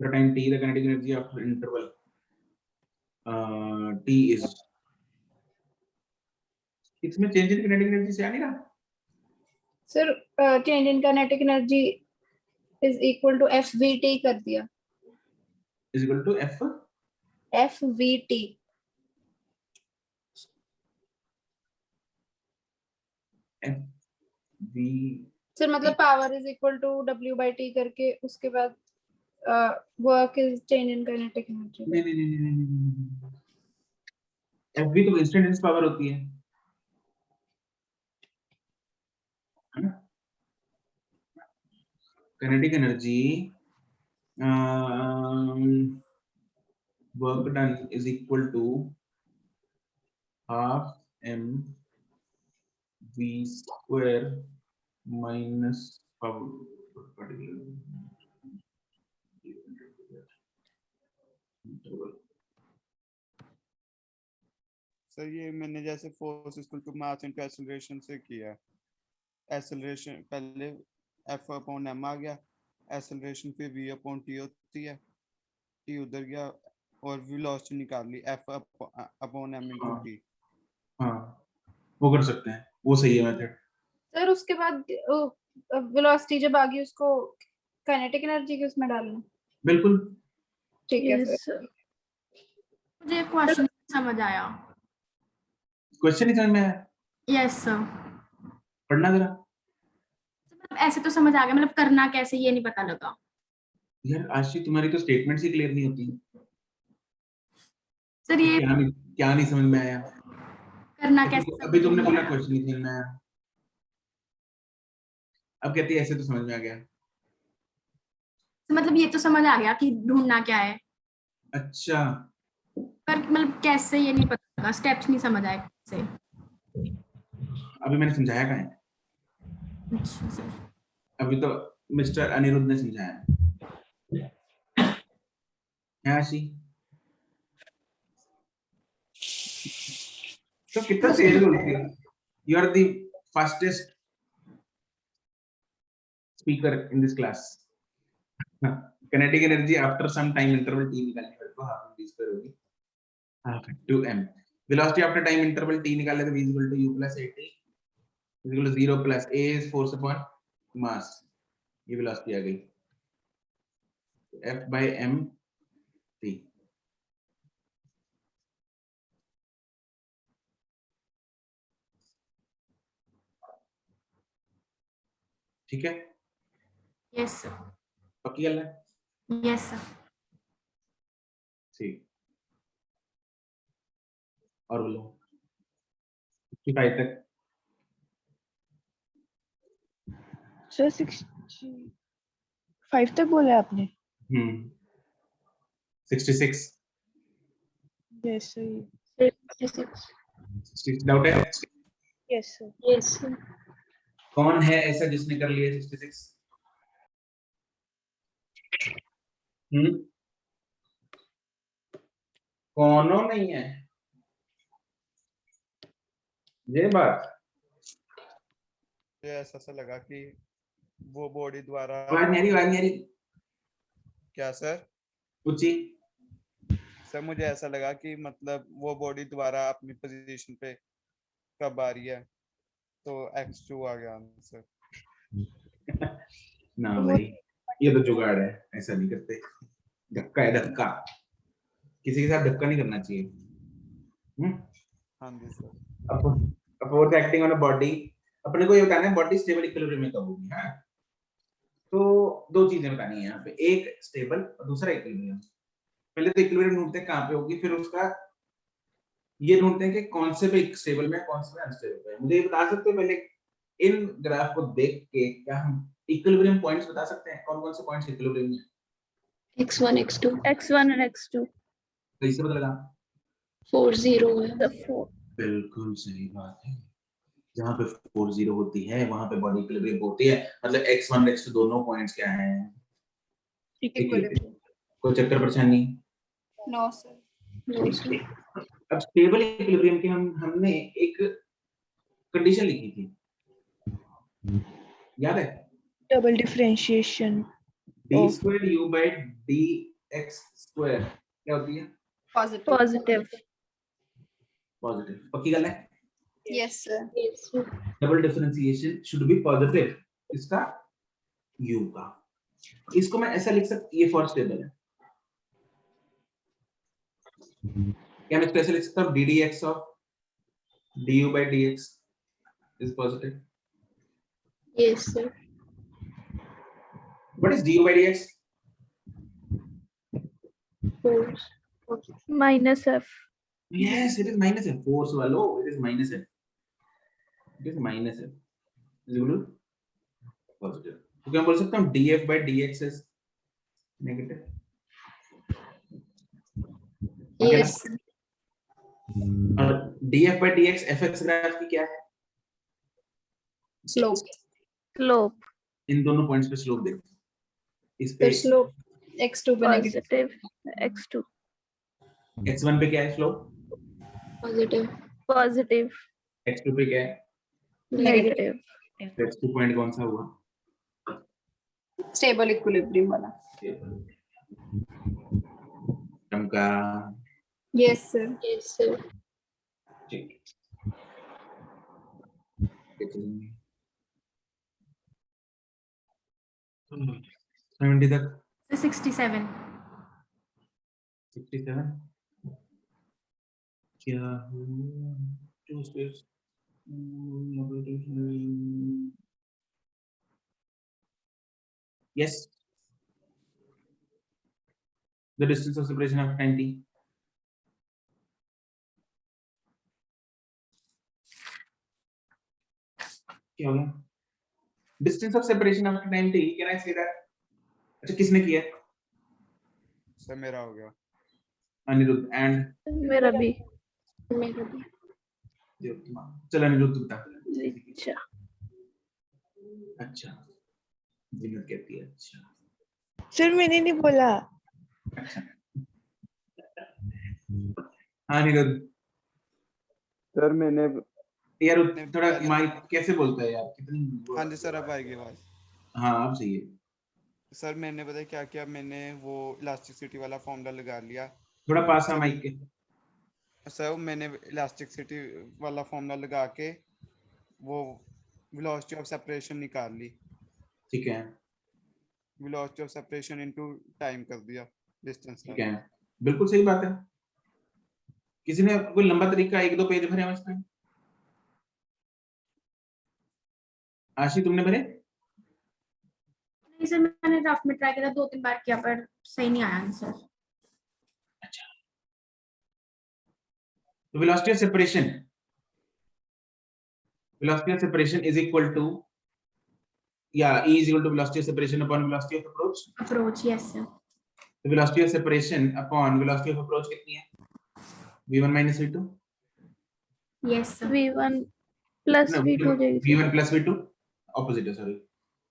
for a time t. The kinetic energy after interval t is, इसमें change in kinetic energy से आ नहीं रहा। Sir change in kinetic energy is equal to fvt कर दिया। is equal to f fvt। v। Sir मतलब power is equal to w by t करके उसके बाद work is change in kinetic energy. नहीं fv तो इंस्टेंटेनियस पावर होती है ना। kinetic energy work done is equal to half m v square minus power particular interval। Sir ये मैंने जैसे force equal to mass into acceleration से किया। एक्सेलरेशन पहले एफ अपॉन एम आ गया, एक्सेलरेशन फिर वी अपॉन टी होती है, टी उधर गया और वेलोसिटी निकाल ली F upon M into T. हाँ वो कर सकते हैं, वो सही है मेथड। सर उसके बाद वेलोसिटी जब आ गई उसको काइनेटिक एनर्जी के उसमें डालना। बिल्कुल। ठीक है Yes, सर। sir. मुझे क्वेश्चन समझ आया। क्वेश्चन ही समझ में आया? Yes sir. पढ़ना जरा। मतलब ऐसे तो समझ आ गया, मतलब करना कैसे ये नहीं पता लगा। यार आशी तुम्हारी तो स्टेटमेंट्स ही क्लियर नहीं होती। सर ये क्या नहीं समझ में आया? करना कैसे अभी तुमने समझ बोला आया। क्वेश्चन नहीं समझ में आया, अब कहती है ऐसे तो समझ में आ गया। मतलब ये तो समझ आ गया कि ढूंढना क्या है, अच्छा पर मतलब कैसे ये नहीं पता लगा, स्टेप्स नहीं समझ आए कैसे। अभी मैंने समझाया कहाँ है? अच्छा सर। अभी तो मिस्टर अनिरुद्ध ने समझाया है आशी। तो कितना तेज बोलती है। You are the fastest speaker in this class. kinetic energy after some time interval t निकालने पर तो हाफ v स्क्वायर होगी half two m। velocity after time interval t निकाले तो v equal to u plus at is equal to 0 plus a is force upon mass। ये velocity आ गई, f by m t। ठीक है, yes sir. पक्की गल है? Yes sir. ठीक, और बोलो 55 तक। सर 65 तक बोला आपने? 66 यस सर। 66 डाउट है? Yes sir. Yes, sir. कौन है ऐसा जिसने कर लिया 66? कौनो नहीं है ये बात। मुझे ऐसा लगा कि वो बॉडी द्वारा आवाज नहीं आ रही क्या सर? पूछी। सर मुझे ऐसा लगा कि मतलब वो बॉडी द्वारा अपनी पोजीशन पे कब आ रही है, तो x2 आ गया आंसर। ना भाई ये तो जुगाड़ है, ऐसा नहीं करते। धक्का है धक्का, किसी के साथ धक्का नहीं करना चाहिए। हाँ जी sir. Force acting on a body, अपने को ये बताना है बॉडी स्टेबल इक्विलिब्रियम में कब होगी। हाँ तो दो चीजें बतानी है यहाँ पे, एक स्टेबल और दूसरा इक्विलिब्रियम। पहले तो इक्विलिब्रियम ढूंढते हैं कहाँ पे होगी, फिर उसका ये ढूंढते हैं कि कौन से पे स्टेबल में कौन से पे अनस्टेबल पे। मुझे ये बता सकते हो पहले इन ग्राफ को देख के क्या हम इक्विलिब्रियम पॉइंट्स बता सकते हैं? कौन कौन से पॉइंट्स इक्विलिब्रियम में? X1, X2, X1 and X2. कैसे पता लगा? 4, 0 है। The 4. बिल्कुल सही बात है, जहाँ पे 4 0 होती है वहां पे बॉडी इक्विलिब्रियम होती है। मतलब x1 x2 दोनों पॉइंट्स क्या हैं? इक्विलिब्रियम। कोई चक्कर परेशानी? No sir. No, sir. अब स्टेबल इक्विलिब्रियम की हमने एक कंडीशन लिखी थी, याद है? Double differentiation d squared u by dx square क्या होती है? पॉजिटिव। Positive. पॉजिटिव। पक्की गल है? Yes sir. Yes, sir. Double differentiation should be positive, इसका u का। इसको मैं ऐसा लिख सकता, ये फॉर स्टेबल है, क्या मैं इसको ऐसे लिख सकता हूँ d dx of du by dx is positive? Yes, sir. What is du by dx? 4. Minus F. Yes, it is minus f. Force वालों, it is minus f. It is minus f. Is equal to positive. तो क्या बोल सकता हूँ df by dx is negative? Yes. और df by dx fx graph की क्या है? स्लोप। Slope. इन दोनों पॉइंट्स पे स्लोप देखते हैं। इस पे स्लोप x2 पे नेगेटिव। Positive. X2. x1 पे क्या है स्लोप? Positive. पॉजिटिव x2 पे क्या है? नेगेटिव x2 पॉइंट कौन सा हुआ? स्टेबल इक्विलिब्रियम वाला। चमका। Yes sir. ठीक। 70 तक 67 67 क्या हुआ? Two steps. Yes. The distance of separation of 90. क्या हो गया? Distance of separation after 90. Can I say that? अच्छा किसने किया? सर मेरा हो गया। अनिरुद्ध and मेरा भी चल अनिरुद्ध बता। अच्छा अच्छा जिन्नत कहती है अच्छा। सर मैंने नहीं बोला। अच्छा हाँ अनिरुद्ध सर मैंने यार थोड़ा माइक कैसे बोलता है यार कितनी। हाँ जी सर अब आएगी आवाज। हाँ अब सही है। सर मैंने पता है क्या किया, मैंने वो इलास्टिसिटी वाला फॉर्मूला लगा लिया। थोड़ा पास आ माइक के। सर मैंने इलास्टिसिटी वाला फॉर्मूला लगा के वो वेलोसिटी ऑफ सेपरेशन निकाल ली। ठीक है velocity of separation into time कर दिया डिस्टेंस का। ठीक है बिल्कुल सही बात है। किसी ने कोई लंबा तरीका 1-2 पेज भरे हैं इसमें? आशी तुमने भरे? नहीं सर मैंने ड्राफ्ट में ट्राई किया 2-3 बार किया पर सही नहीं आया आंसर। अच्छा तो velocity of separation is equal to yeah E is equal to velocity of separation upon velocity of approach. Yes sir. तो velocity of separation upon velocity of approach कितनी है? v1 minus v2. Yes sir. v1 plus No, v2 हो जाएगी v1 plus v2 opposite है sorry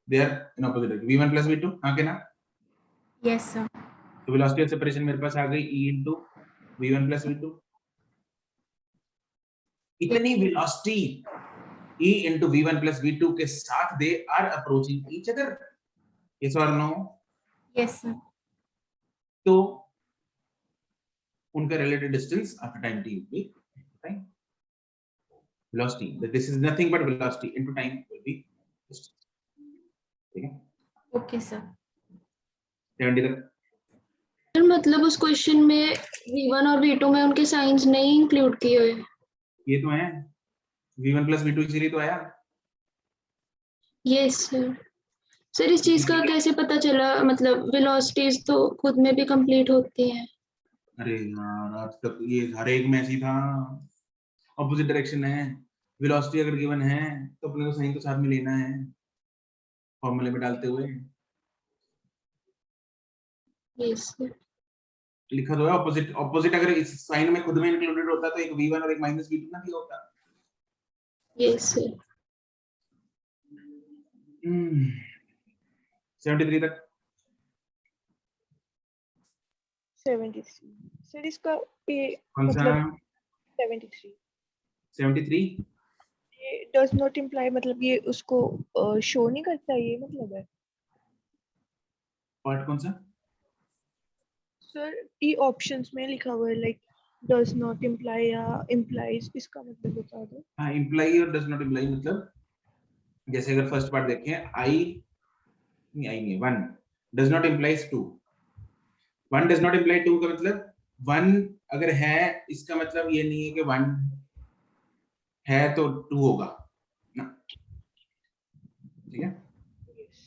they are in opposite है v1 plus v2 हाँ के ना? Yes sir. तो velocity of separation मेरे पास आ गई E into v1 plus v2। इतनी velocity E into v1 plus v2 के साथ they are approaching each other. Yes or no? Yes sir. तो उनका relative distance after time t will be time velocity. This is nothing but velocity into time will be distance. ठीक है? Okay sir. 70 तक sir मतलब उस question में v1 और v2 में उनके साइंस नहीं इंक्लूड किए हुए। ये तो है v1 plus v2 इसीलिए तो आया। Yes sir. सर इस चीज का कैसे पता चला, मतलब वेलोसिटीज तो खुद में भी कंप्लीट होती हैं। अरे यार आज तक ये हर एक में ऐसी था ऑपोजिट डायरेक्शन है वेलोसिटी अगर गिवन है तो अपने को साइन तो साथ में लेना है फॉर्मूले में डालते हुए। Yes sir. लिखा तो है ऑपोजिट अगर इस साइन में खुद में इंक्लूडेड होता तो एक v1 और एक -v2 ना दिया होता। Yes sir. 73 तक 73 सर इसका ये कौन सा? मतलब 73 73 ये डज नॉट इम्प्लाई मतलब ये उसको शो नहीं करता ये मतलब है पार्ट कौन सा? सर ये ऑप्शंस में लिखा हुआ है लाइक डज नॉट इम्प्लाई या इम्प्लाइज, इसका मतलब बता दो। हाँ इम्प्लाई और डज नॉट इम्प्लाई मतलब जैसे अगर फर्स्ट पार्ट देखें आई नहीं 1 does not implies 2 1 does not imply 2 का मतलब 1 अगर है इसका मतलब ये नहीं है कि 1 है तो 2 होगा ना। ठीक है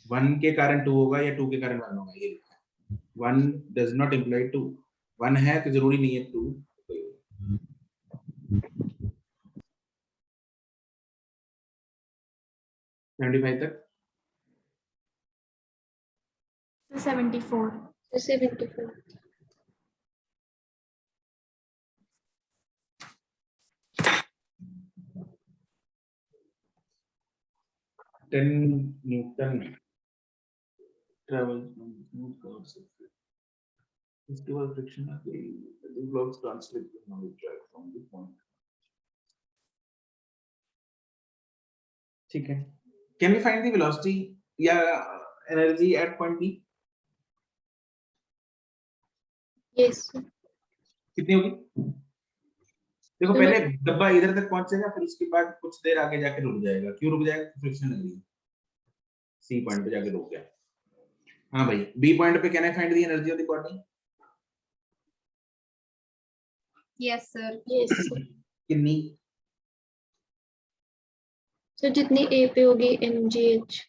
1 के कारण 2 होगा या 2 के कारण 1 होगा ये लिखा है। 1 डज नॉट इम्प्लाई 2 1 है तो जरूरी नहीं है 2 75 तक 74 74 10 Newton travels from smooth curved surface. इसके बाद फ्रिक्शन आ गई, the blocks translate the knowledge drag from the point ठीक है, can we find the velocity या energy at point B? Yes कितनी होगी? देखो तो पहले डब्बा इधर तक पहुंचेगा, फिर उसके बाद कुछ देर आगे जाके रुक जाएगा। क्यों रुक जाएगा? फ्रिक्शन लग रही है, सी पॉइंट पे जाके रुक गया। हाँ भाई, बी पॉइंट पे can I find the energy of the body? Yes sir. Yes कितनी? सर जितनी ए पे होगी mgh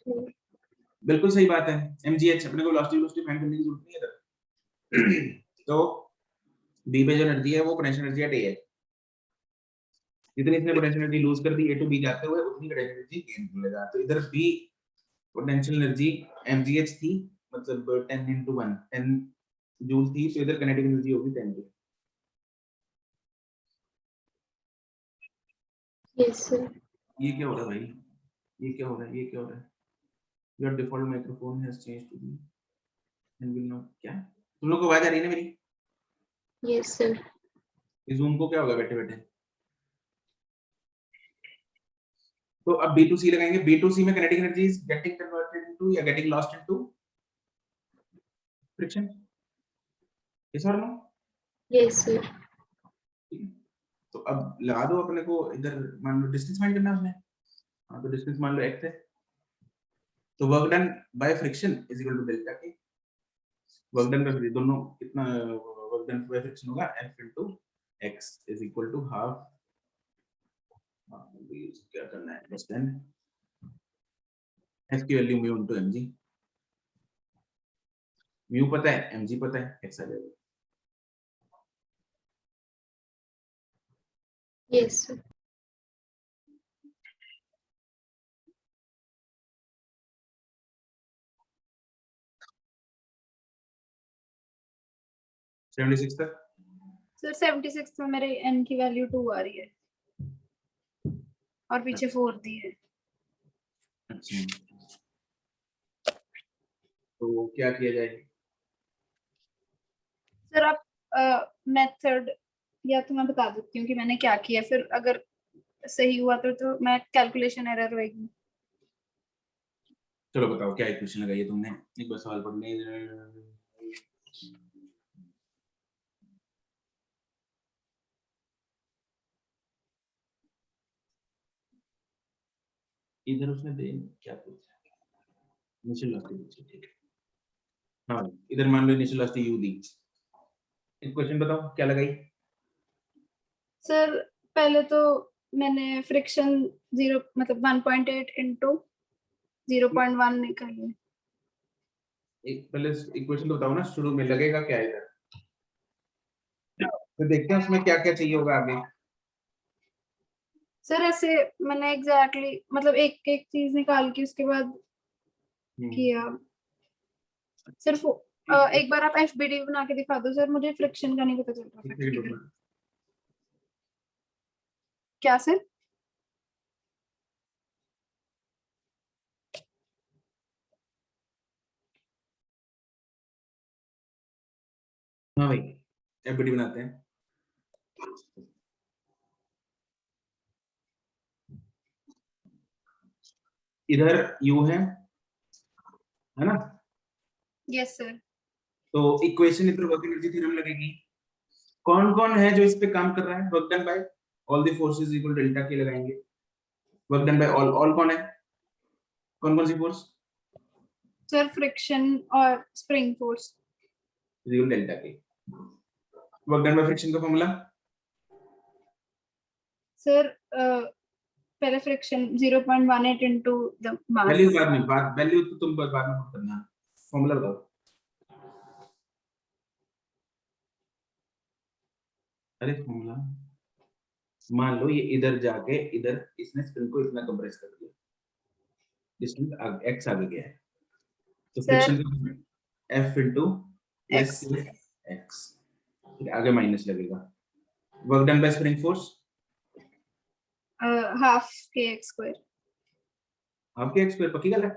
बिल्कुल सही बात है, mgh। अपने को वेलोसिटी फाइंड करने की जरूरत नहीं है इधर। तो बी पे जो एनर्जी है वो पोटेंशियल एनर्जी एट ए है। जितनी इसने पोटेंशियल एनर्जी लूज कर दी ए टू बी जाते हुए, उतनी पोटेंशियल एनर्जी गेन मिलेगा। तो इधर बी पोटेंशियल एनर्जी mgh थी, मतलब 10 into 1 10 जूल थी, तो इधर काइनेटिक एनर्जी होगी 10 जूल। यस सर ये क्या हो रहा है भाई? ये क्या हो रहा है? ये क्या हो रहा है? Your default microphone has changed to B and will not. क्या तुम लोग को आवाज आ रही है ना मेरी? यस सर इस जूम को क्या होगा बैठे बैठे? तो अब B2C लगाएंगे। B2C में kinetic energy is getting converted into या getting lost into friction. Yes और नो? यस सर तो अब लगा दो अपने को इधर, मान लो डिस्टेंस फाइंड करना है हमने। हाँ, तो डिस्टेंस मान लो x है, तो work done by friction is equal to delta K. Work done by दोनों कितना वर्क डन बाय फ्रिक्शन होगा? F into x is equal to half, क्या करना है, बस देन f की value mu into mg। Mu पता है, mg पता है, x आ जाएगा। यस सर 76 तक। सर 76 में मेरे n की वैल्यू 2 आ रही है और पीछे 4 दी है। अच्छा, तो क्या किया जाए? सर आप मेथड या तो मैं बता देती हूँ कि मैंने क्या किया, फिर अगर सही हुआ तो मैं कैलकुलेशन एरर होगी। चलो बताओ क्या इक्वेशन लगाई है तुमने? एक बार सवाल पढ़ने इधर उसने दे क्या पूछा? इनिशियल वेलोसिटी पूछी, ठीक है। हाँ, इधर मान लो इनिशियल वेलोसिटी u दी। इक्वेशन बताओ क्या लगाई? सर पहले तो मैंने फ्रिक्शन 0 मतलब 1.8 into 0.1 निकाली। एक पहले इक्वेशन तो बताओ ना, शुरू में लगेगा क्या इधर, तो देखते हैं उसमें क्या क्या चाहिए होगा आगे। सर ऐसे मैंने एग्जैक्टली मतलब एक एक चीज निकाल के उसके बाद किया। सिर्फ एक बार आप एफबीडी बना के दिखा दो सर, मुझे फ्रिक्शन का नहीं पता चल रहा। क्या सर? हाँ भाई, एफबीडी बनाते हैं। इधर u है ना? Yes sir. तो इक्वेशन इधर वर्क एनर्जी थ्योरम लगेगी। कौन कौन है जो इस पे काम कर रहा है? Work done bye all the forces equal delta के लगाएंगे। वर्क डन बाय ऑल कौन है? कौन कौन सी फोर्स? सर फ्रिक्शन और spring force equal delta K. Work done by friction का फॉर्मूला? सर पहले friction 0.18 into the mass. Value बाद में, वैल्यू तो तुम बाद में पुट करना। फॉर्मूला बताओ। अरे फॉर्मूला मान लो ये इधर जाके इधर इसने स्प्रिंग को इतना कंप्रेस कर दिया, डिस्टेंस x आगे गया है, तो फ्रिक्शन का F into S x, फिर आगे माइनस लगेगा। Work done bye spring force half kx square. Half के x स्क्वायर पक्की गल है?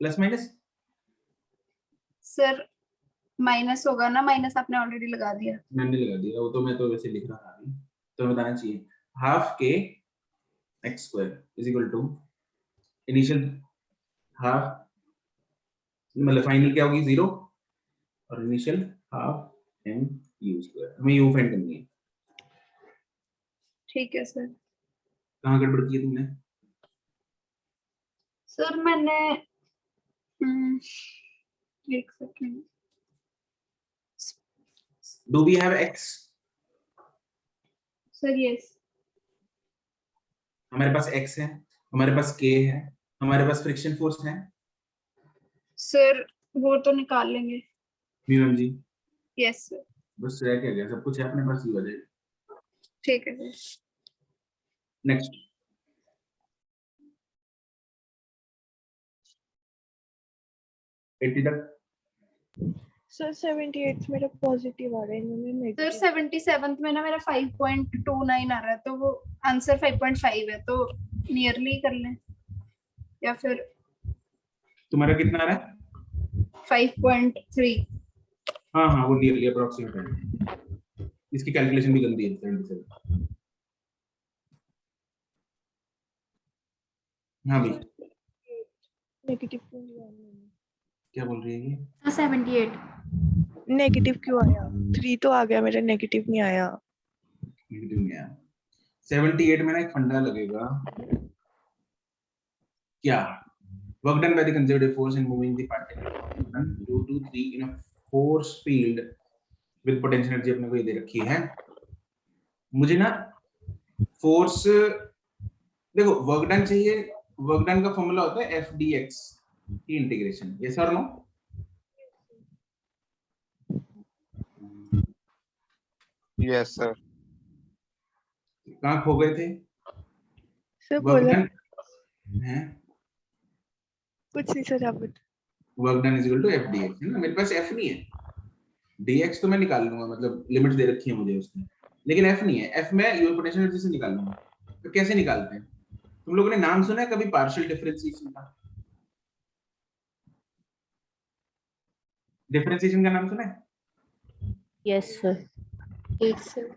Plus minus? सर माइनस होगा ना, माइनस आपने ऑलरेडी लगा दिया। मैंने लगा दिया, वो तो मैं तो वैसे लिख रहा था अभी, तो बताना चाहिए हाफ के x square is equal to initial half, मतलब फाइनल क्या होगी 0 और initial half m u square. हमें u फाइंड करनी है। ठीक है सर। कहाँ गड़बड़ की है तुमने? सर मैंने एक second. Do we have x? Sir yes. हमारे पास x है, हमारे पास k है, हमारे पास फ्रिक्शन फोर्स है सर वो तो निकाल लेंगे। Mu mg। Yes sir. बस रह क्या गया, सब कुछ है अपने पास, ही वजह। ठीक है सर। नेक्स्ट, एट्टी तक। सर 78 मेरा पॉजिटिव आ रहा है, इन्होंने सर नेगेटिव। 77 में ना मेरा 5.29 आ रहा है, तो वो आंसर 5.5 है, तो नियरली कर लें या फिर तुम्हारा कितना आ रहा है? 5.3। हाँ हाँ, वो नियरली अप्रोक्सीमेट है। इसकी कैलकुलेशन भी गंदी है 77। हाँ भाई, नेगेटिव क्यों नहीं आया? क्या बोल रही है ये? 78। नेगेटिव क्यों आया? 3 तो आ गया मेरा, नेगेटिव नहीं आया। नेगेटिव में आया। 78 में ना एक फंडा लगेगा क्या? Work done by the conservative force in moving the particle 2 to 3 in a force field with potential energy अपने को ये दे रखी है। मुझे ना फोर्स, देखो वर्क डन चाहिए। वर्क डन का फॉर्मूला होता है एफ डी एक्स की इंटीग्रेशन। यस और नो? Yes sir. कहाँ खो गए थे? सर वर्क बोला डन है, कुछ नहीं सर, आप work done is equal to F D X है ना। मेरे पास एफ नहीं है, डी एक्स तो मैं निकाल लूंगा, मतलब लिमिट दे रखी है मुझे उसने, लेकिन एफ नहीं है। एफ मैं यूनिट पोटेंशियल एनर्जी से निकाल लूंगा। तो कैसे निकालते हैं? तुम लोगों ने नाम सुना है कभी पार्शियल डिफरेंशिएशन का? डिफरेंशिएशन का नाम सुना है? Yes sir. Yes sir.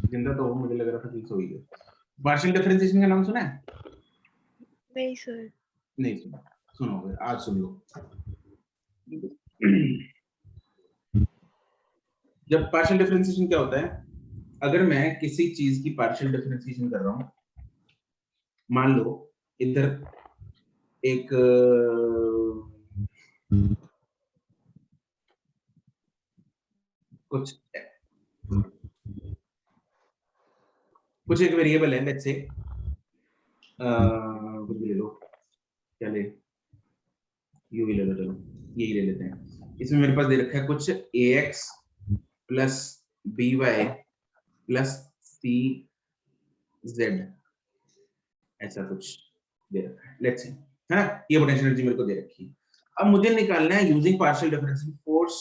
जिंदा तो हो, मुझे लग रहा था कि सो ही है। पार्शियल डिफरेंशिएशन का नाम सुना है? नहीं सर। नहीं सुना, सुनोगे आज, सुन लो। जब पार्शियल डिफरेंशिएशन क्या होता है, अगर मैं किसी चीज की पार्शियल डिफरेंशिएशन कर रहा हूं, मान लो इधर एक कुछ एक वेरिएबल है, लेट्स से कुछ भी ले लो, क्या ले, यू ही ले लो, चलो यही ले लेते हैं। इसमें मेरे पास दे रखा है कुछ ax plus by plus cz, ऐसा कुछ दे रखा है, लेट्स से, है ना। ये पोटेंशियल एनर्जी मेरे को दे रखी है। अब मुझे निकालना है using partial differentiation force,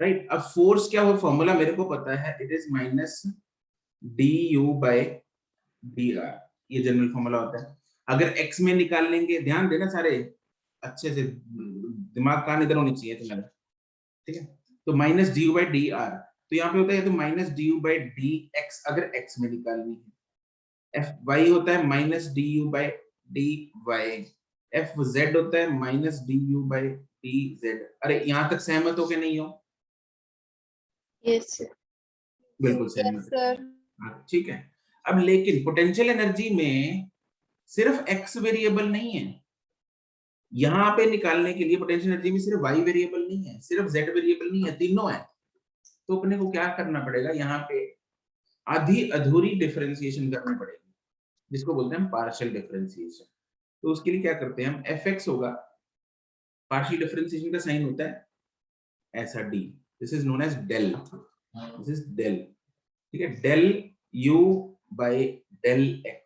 right. अब फोर्स क्या हो, फॉर्मूला मेरे को पता है, it is minus du by dr, ये जनरल फॉर्मूला होता है। अगर x में निकाल लेंगे, ध्यान देना सारे अच्छे से, दिमाग कान इधर होनी चाहिए तुम्हारा, ठीक है। तो minus d u by d r, तो यहाँ पे होता है तो minus d u by d x, अगर x में निकालनी है। एफ वाई होता है minus d u by d y, f z होता है minus d u by d z. अरे यहाँ तक सहमत हो के नहीं हो? Yes sir. बिल्कुल यस सहमत सर। है, ठीक है। अब लेकिन पोटेंशियल एनर्जी में सिर्फ x वेरिएबल नहीं है, यहाँ पे निकालने के लिए पोटेंशियल एनर्जी में सिर्फ y वेरिएबल नहीं है, सिर्फ z वेरिएबल नहीं है, तीनों है। तो अपने को क्या करना पड़ेगा, यहाँ पे आधी अधूरी डिफरेंशिएशन करनी पड़ेगी, जिसको बोलते हैं पार्शियल डिफरेंशिएशन। तो उसके लिए क्या करते हैं हम, fx होगा, पार्शियल डिफरेंशिएशन का साइन होता है ऐसा d, this is known as del, this is del, ठीक है। Del u by del x,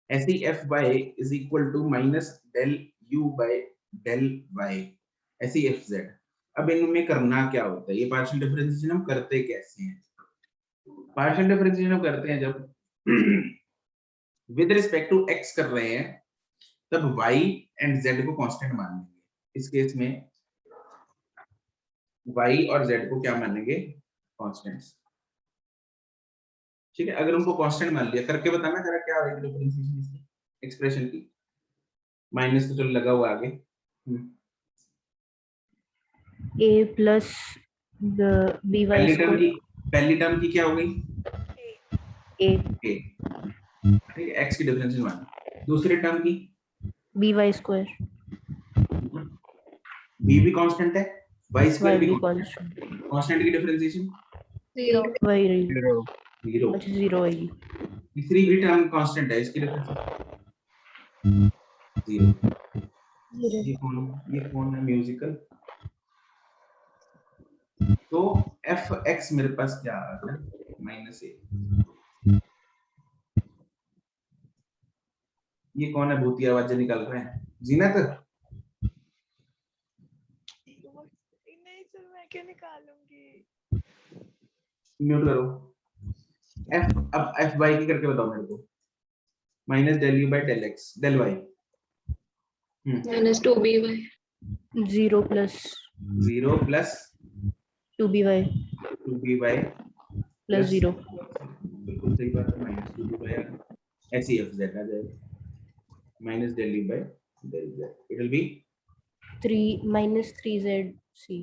ऐसे ही fy is equal to minus del u by del y, ऐसे ही fz। अब इनमें करना क्या होता है, ये पार्शियल डिफरेंशिएशन हम करते कैसे हैं? पार्शियल डिफरेंशिएशन हम करते हैं जब विद रिस्पेक्ट टू x कर रहे हैं, तब y एंड z को कांस्टेंट मान लेंगे। इस केस में y और z को क्या मानेंगे, कांस्टेंट्स। ठीक है, अगर उनको कांस्टेंट मान लिया, करके बताना जरा क्या होगा डिफरेंशिएशन इसकी एक्सप्रेशन की। माइनस तो चलो लगा हुआ आगे। A plus B y square पहली टर्म की क्या हो गई? A a, ठीक है, x की डिफरेंशिएशन मान। दूसरी टर्म की B y square b भी कांस्टेंट है, y y स्क्वायर भी भी कांस्टेंट। constant कांस्टेंट की डिफरेंशिएशन 0 y रही 0 0। अच्छा 0 आएगी। तीसरी भी टर्म कांस्टेंट है, इसकी डिफरेंशिएशन 0। ये कौन है म्यूजिकल? तो एफ एक्स मेरे पास क्या आ रहा है? -a। ये कौन है भूतिया आवाजें निकाल रहे हैं? जीनत, नहीं सर, मैं क्या निकालूंगी? म्यूट करो। एफ, अब एफ वाई की करके बताओ मेरे को। Minus del u by del x del y minus 2by 0 plus 0 plus 2by 2by plus 0 बिल्कुल सही बात है, माइनस 2by ऐसे ही एफ जेड आ जाएगा, minus del u by del z, it will be 3 minus 3z c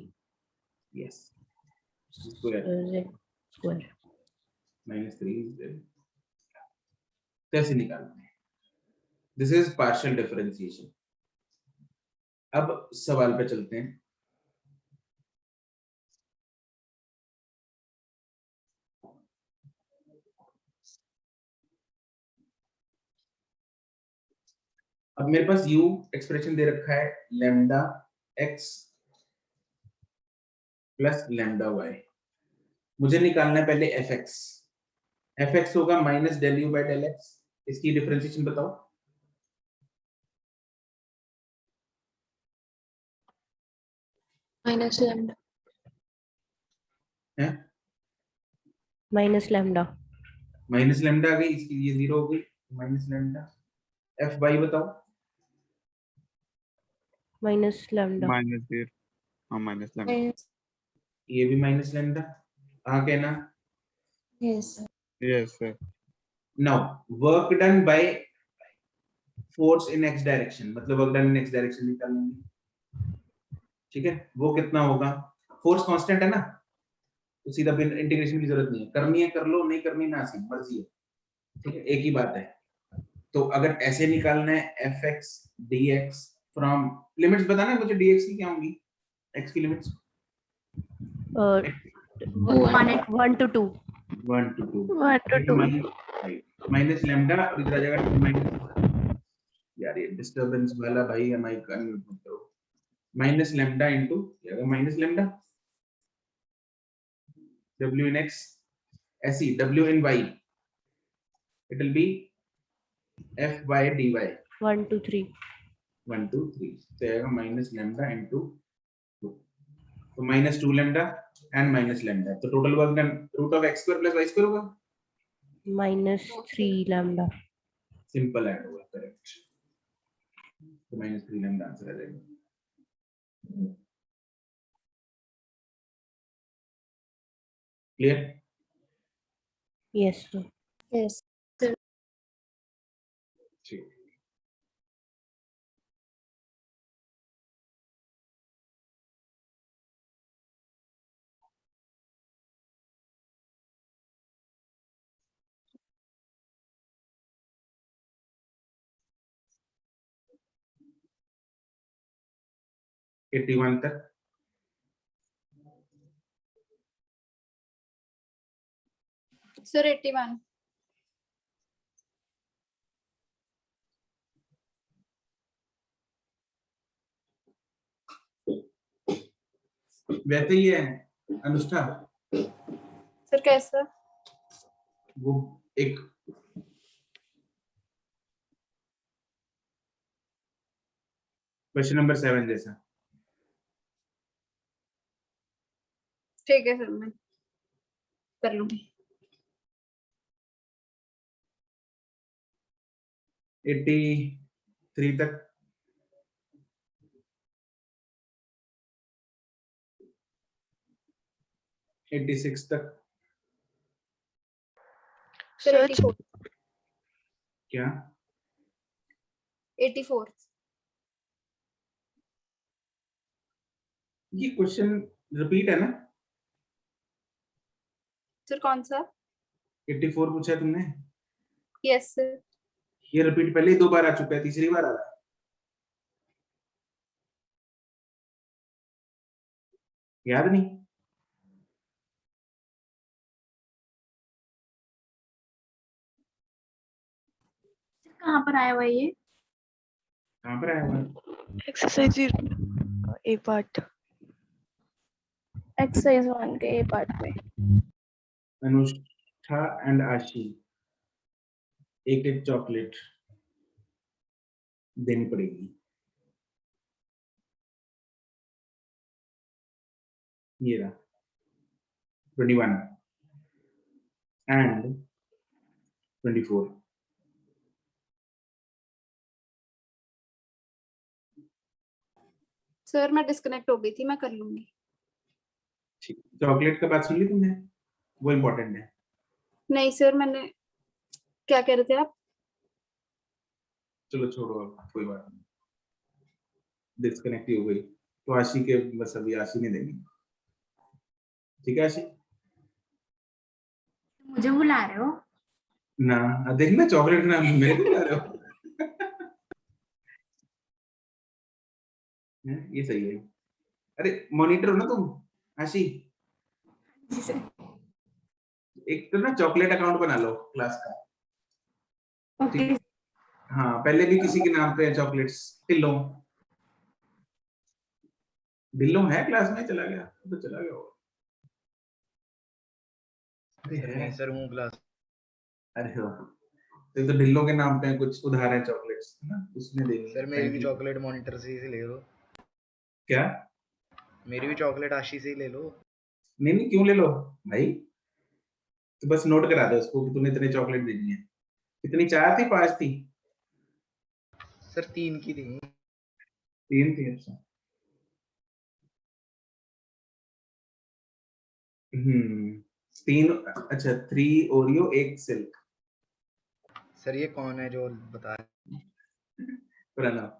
yes square z square -3 z. कैसे निकालना है? This is partial differentiation. अब सवाल पे चलते हैं। अब मेरे पास u एक्सप्रेशन दे रखा है lambda x plus lambda y। मुझे निकालना है पहले fx। fx होगा minus del u by del x. इसकी डिफरेंशिएशन बताओ। minus lambda है minus lambda माइनस लैम्डा आ गई, इसकी ये 0 हो गई, माइनस लैम्डा। एफ वाई बताओ। minus lambda -0 हाँ माइनस लैम्डा ये भी माइनस लैम्डा आ गया ना। yes yes sir now work done by force in X direction, मतलब work done in X direction निकालेंगे। ठीक है, वो कितना होगा? फोर्स कांस्टेंट है ना, तो सीधा इंटीग्रेशन की जरूरत नहीं है, करनी है कर लो, नहीं करनी ना सी मर्जी है। ठीक है, एक ही बात है। तो अगर ऐसे निकालना है F x D x from, limits बताना है मुझे dx की क्या होंगी, x की limits 1 to 2 1 to 2 1 to 2 minus lambda, इधर आ जाएगा माइनस, यार ये डिस्टरबेंस वाला भाई है, माइक अनम्यूट मत करो। माइनस लैम्डा इनटू क्या होगा, minus lambda w in x, ऐसी w in y, it will be f by dy 1 to 3 1 2 3, तो आएगा माइनस लैम्डा इनटू 2, तो minus 2 lambda and minus lambda, तो total work done root of x square plus y square होगा, minus 3 lambda simple add होगा, correct. तो minus 3 lambda answer आ जाएगा। Clear? yes sir yes ठीक। एट्टी वन तक sir 81 वैसे ही है अनुष्ठा, सर कैसा? वो एक क्वेश्चन नंबर 7 जैसा। ठीक है सर, मैं कर लूंगी। 83 तक, एट्टी सिक्स तक, सर Sir, 84 क्या 84 ये क्वेश्चन रिपीट है ना? सर कौन सा? 84 पूछा है तुमने? Yes sir. ये रिपीट पहले ही 2 बार आ चुका है, तीसरी बार आ रहा है। याद नहीं? कहाँ पर आया हुआ है ये? कहाँ पर आया हुआ है? exercise A part. एक्सरसाइज 1 के ए पार्ट में। अनुष्ठा एंड आशी एक चॉकलेट देनी पड़ेगी। ये रहा 21 एंड 24। सर मैं डिस्कनेक्ट हो गई थी, मैं कर लूंगी। चॉकलेट का बात सुन ली तुमने? वो इम्पोर्टेंट है। नहीं सर, मैंने क्या कह रहे थे आप? चलो छोड़ो, अब कोई बात नहीं, डिस्कनेक्ट ही हो गई तो आशी के बस अभी आशी नहीं देंगे। ठीक है आशी मुझे बुला रहे हो? ना, देखना चॉकलेट ना मेरे को बुला रहे हो। ये सही है। अरे मॉनिटर हो ना तुम आशी, जी सर। एक तो ना चॉकलेट अकाउंट बना लो क्लास का। ओके। हाँ पहले भी किसी के नाम पे है चॉकलेट्स। टिल्लो ढिल्लो है क्लास में? चला गया तो चला गया होगा। अरे सर है। नहीं सर, हूँ क्लास। अरे वाह, तो ढिल्लो के नाम पे कुछ उधार है चॉकलेट्स है ना, उसने देनी सर है। मेरी Thank भी you. चॉकलेट मॉनिटर से ही ले लो। क्या? मेरी भी चॉकलेट आशी से ही ले लो। नहीं नहीं, क्यों ले लो भाई, तो बस नोट करा दो उसको कि तूने इतने चॉकलेट देनी है। कितनी, 4 थी 5 थी? सर 3 की थी। 3 थी, अच्छा। हम्म 3, अच्छा 3 ओरियो 1 सिल्क। सर ये कौन है जो बता? प्रणव।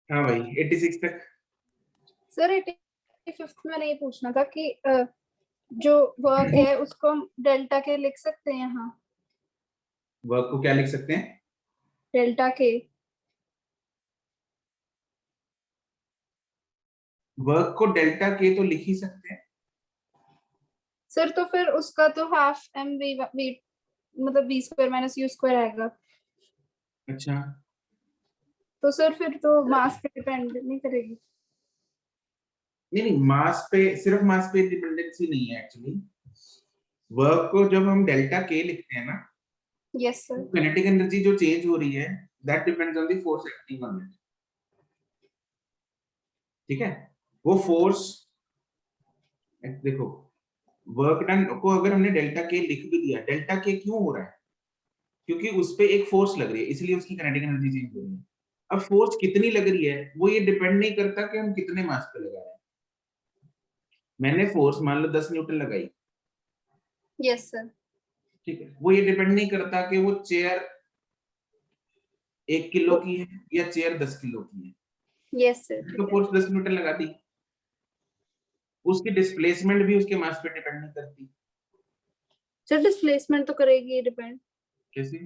हाँ भाई 86 तक। सर 85th में मैंने ये पूछना था कि जो वर्क है उसको हम डेल्टा के लिख सकते हैं यहाँ? वर्क को क्या लिख सकते हैं? Delta K. वर्क को डेल्टा के तो लिख ही सकते हैं। सर तो फिर उसका तो हाफ एम वी मतलब v square minus u square आएगा। अच्छा, तो सर फिर तो मास पे डिपेंड नहीं करेगी। नहीं नहीं, मास पे, सिर्फ मास पे डिपेंडेंसी नहीं है एक्चुअली। वर्क को जब हम डेल्टा के लिखते हैं ना, यस सर। काइनेटिक एनर्जी जो चेंज हो रही है that depends on the force acting on it. ठीक है, वो फोर्स, देखो वर्क डन को अगर हमने डेल्टा के लिख भी दिया, डेल्टा के क्यों हो रहा है? क्योंकि उस पे एक फोर्स लग रही है, इसलिए उसकी काइनेटिक एनर्जी चेंज हो रही है। अब फोर्स कितनी लग रही है वो ये डिपेंड नहीं करता कि हम कितने मास पे लगा रहे हैं। मैंने फोर्स मान लो 10 न्यूटन लगाई, यस सर। ठीक है, वो ये डिपेंड नहीं करता कि वो चेयर 1 किलो की है या चेयर 10 किलो की है। Yes sir. तो फोर्स 10 न्यूटन लगा दी, उसकी डिस्प्लेसमेंट भी उसके मास पे डिपेंड नहीं करती। सर डिस्प्लेसमेंट तो करेगी डिपेंड। कैसे?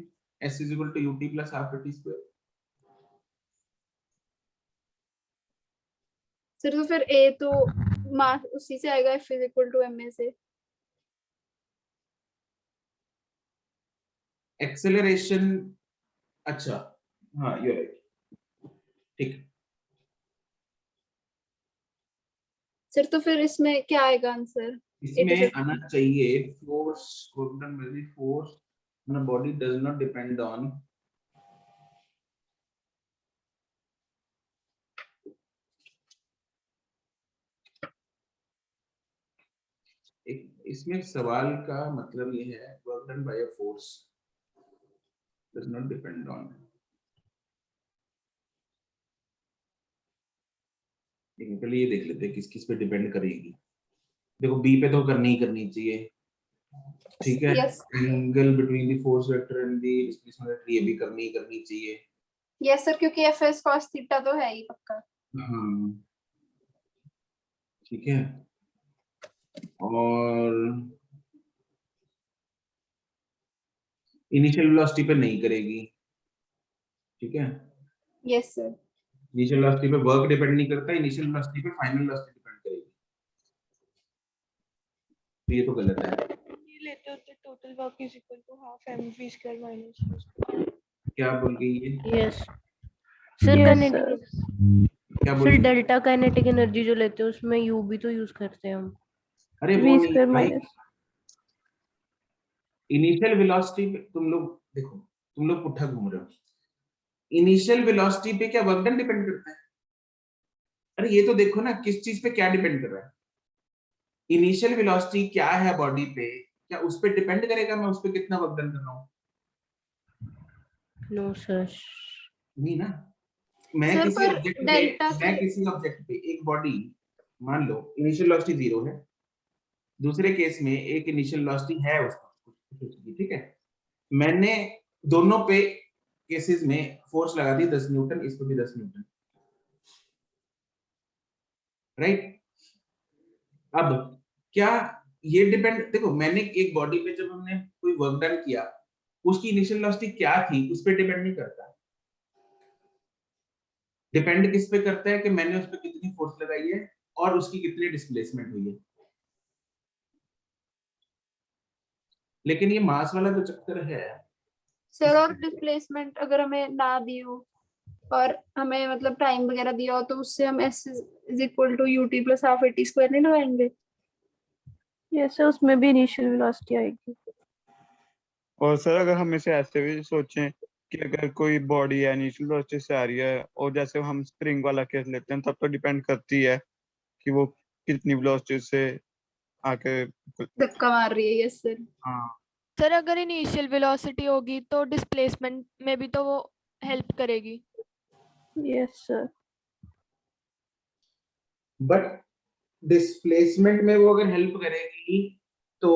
S = ut + ½ t²। सर तो फिर a तो मास उसी से आएगा, F = ma से। एक्सेलरेशन, अच्छा हाँ यू राइट, ठीक है। सर तो फिर इसमें क्या आएगा आंसर? इसमें आना चाहिए force, force on a body does not depend on इसमें सवाल का मतलब ये है work done bye a force does not depend on। पहले ये देख लेते हैं किस किस पे डिपेंड करेगी। देखो बी पे तो करनी ही करनी चाहिए, ठीक है, Yes. Angle between the force vector and the displacement vector ये भी करनी चाहिए। यस सर, क्योंकि एफएस cos थीटा तो है ही पक्का। हाँ ठीक है, और इनिशियल वेलोसिटी पे नहीं करेगी, ठीक है। Yes sir. इनिशियल वेलोसिटी पे वर्क डिपेंड नहीं करता, इनिशियल वेलोसिटी पे फाइनल वेलोसिटी डिपेंड करेगी, तो ये तो गलत है। ये लेते होते total work is equal to half mv square minus क्या बोल गई ये? Yes sir. Yes, काइनेटिक क्या सर बोल गई? डेल्टा काइनेटिक एनर्जी जो लेते हैं उसमें यू भी तो यूज करते हैं हम। अरे वो नहीं भाई, इनिशियल वेलोसिटी पे तुम लोग देखो, तुम लोग पुट्ठा घूम रहे हो। इनिशियल वेलोसिटी पे क्या वर्क डन डिपेंड करता है? अरे ये तो देखो ना किस चीज पे क्या डिपेंड कर रहा है। इनिशियल वेलोसिटी क्या है बॉडी पे, क्या उस पे डिपेंड करेगा मैं उस पे कितना वर्क डन कर रहा हूँ? No sir. नहीं ना। मैं सर, किसी पर ऑब्जेक्ट डेल्टा पे, मैं किसी ऑब्जेक्ट पे एक बॉडी, मान लो इनिशियल वेलोसिटी 0 है, दूसरे केस में एक इनिशियल वेलोसिटी है उसका, ठीक है। मैंने दोनों पे केसेस में फोर्स लगा दी 10 न्यूटन, इस पे भी 10 न्यूटन, राइट। अब क्या ये डिपेंड, देखो मैंने एक बॉडी पे जब हमने कोई वर्क डन किया, उसकी इनिशियल वेलोसिटी क्या थी उस पे डिपेंड नहीं करता। डिपेंड किस पे करता है कि मैंने उस पे कितनी फोर्स लगाई है और उसकी कितनी डिस्प्लेसमेंट हुई है। लेकिन ये मास वाला जो चक्कर है सर, और डिस्प्लेसमेंट अगर हमें ना दी हो और हमें मतलब टाइम वगैरह दिया हो तो उससे हम s is equal to ut plus half at square नहीं लगाएंगे? यस सर, उसमें भी इनिशियल वेलोसिटी आएगी। और सर अगर हम इसे ऐसे भी सोचें कि अगर कोई बॉडी है इनिशियल वेलोसिटी से आ रही है, और जैसे हम स्प्रिंग वाला केस लेते हैं, तब तो डिपेंड करती है कि वो कितनी वेलोसिटी से आके। धक्का मार रही है। Yes sir. हाँ सर अगर इनिशियल वेलोसिटी होगी तो डिस्प्लेसमेंट में भी तो वो हेल्प करेगी। Yes sir. बट डिस्प्लेसमेंट में वो अगर हेल्प करेगी तो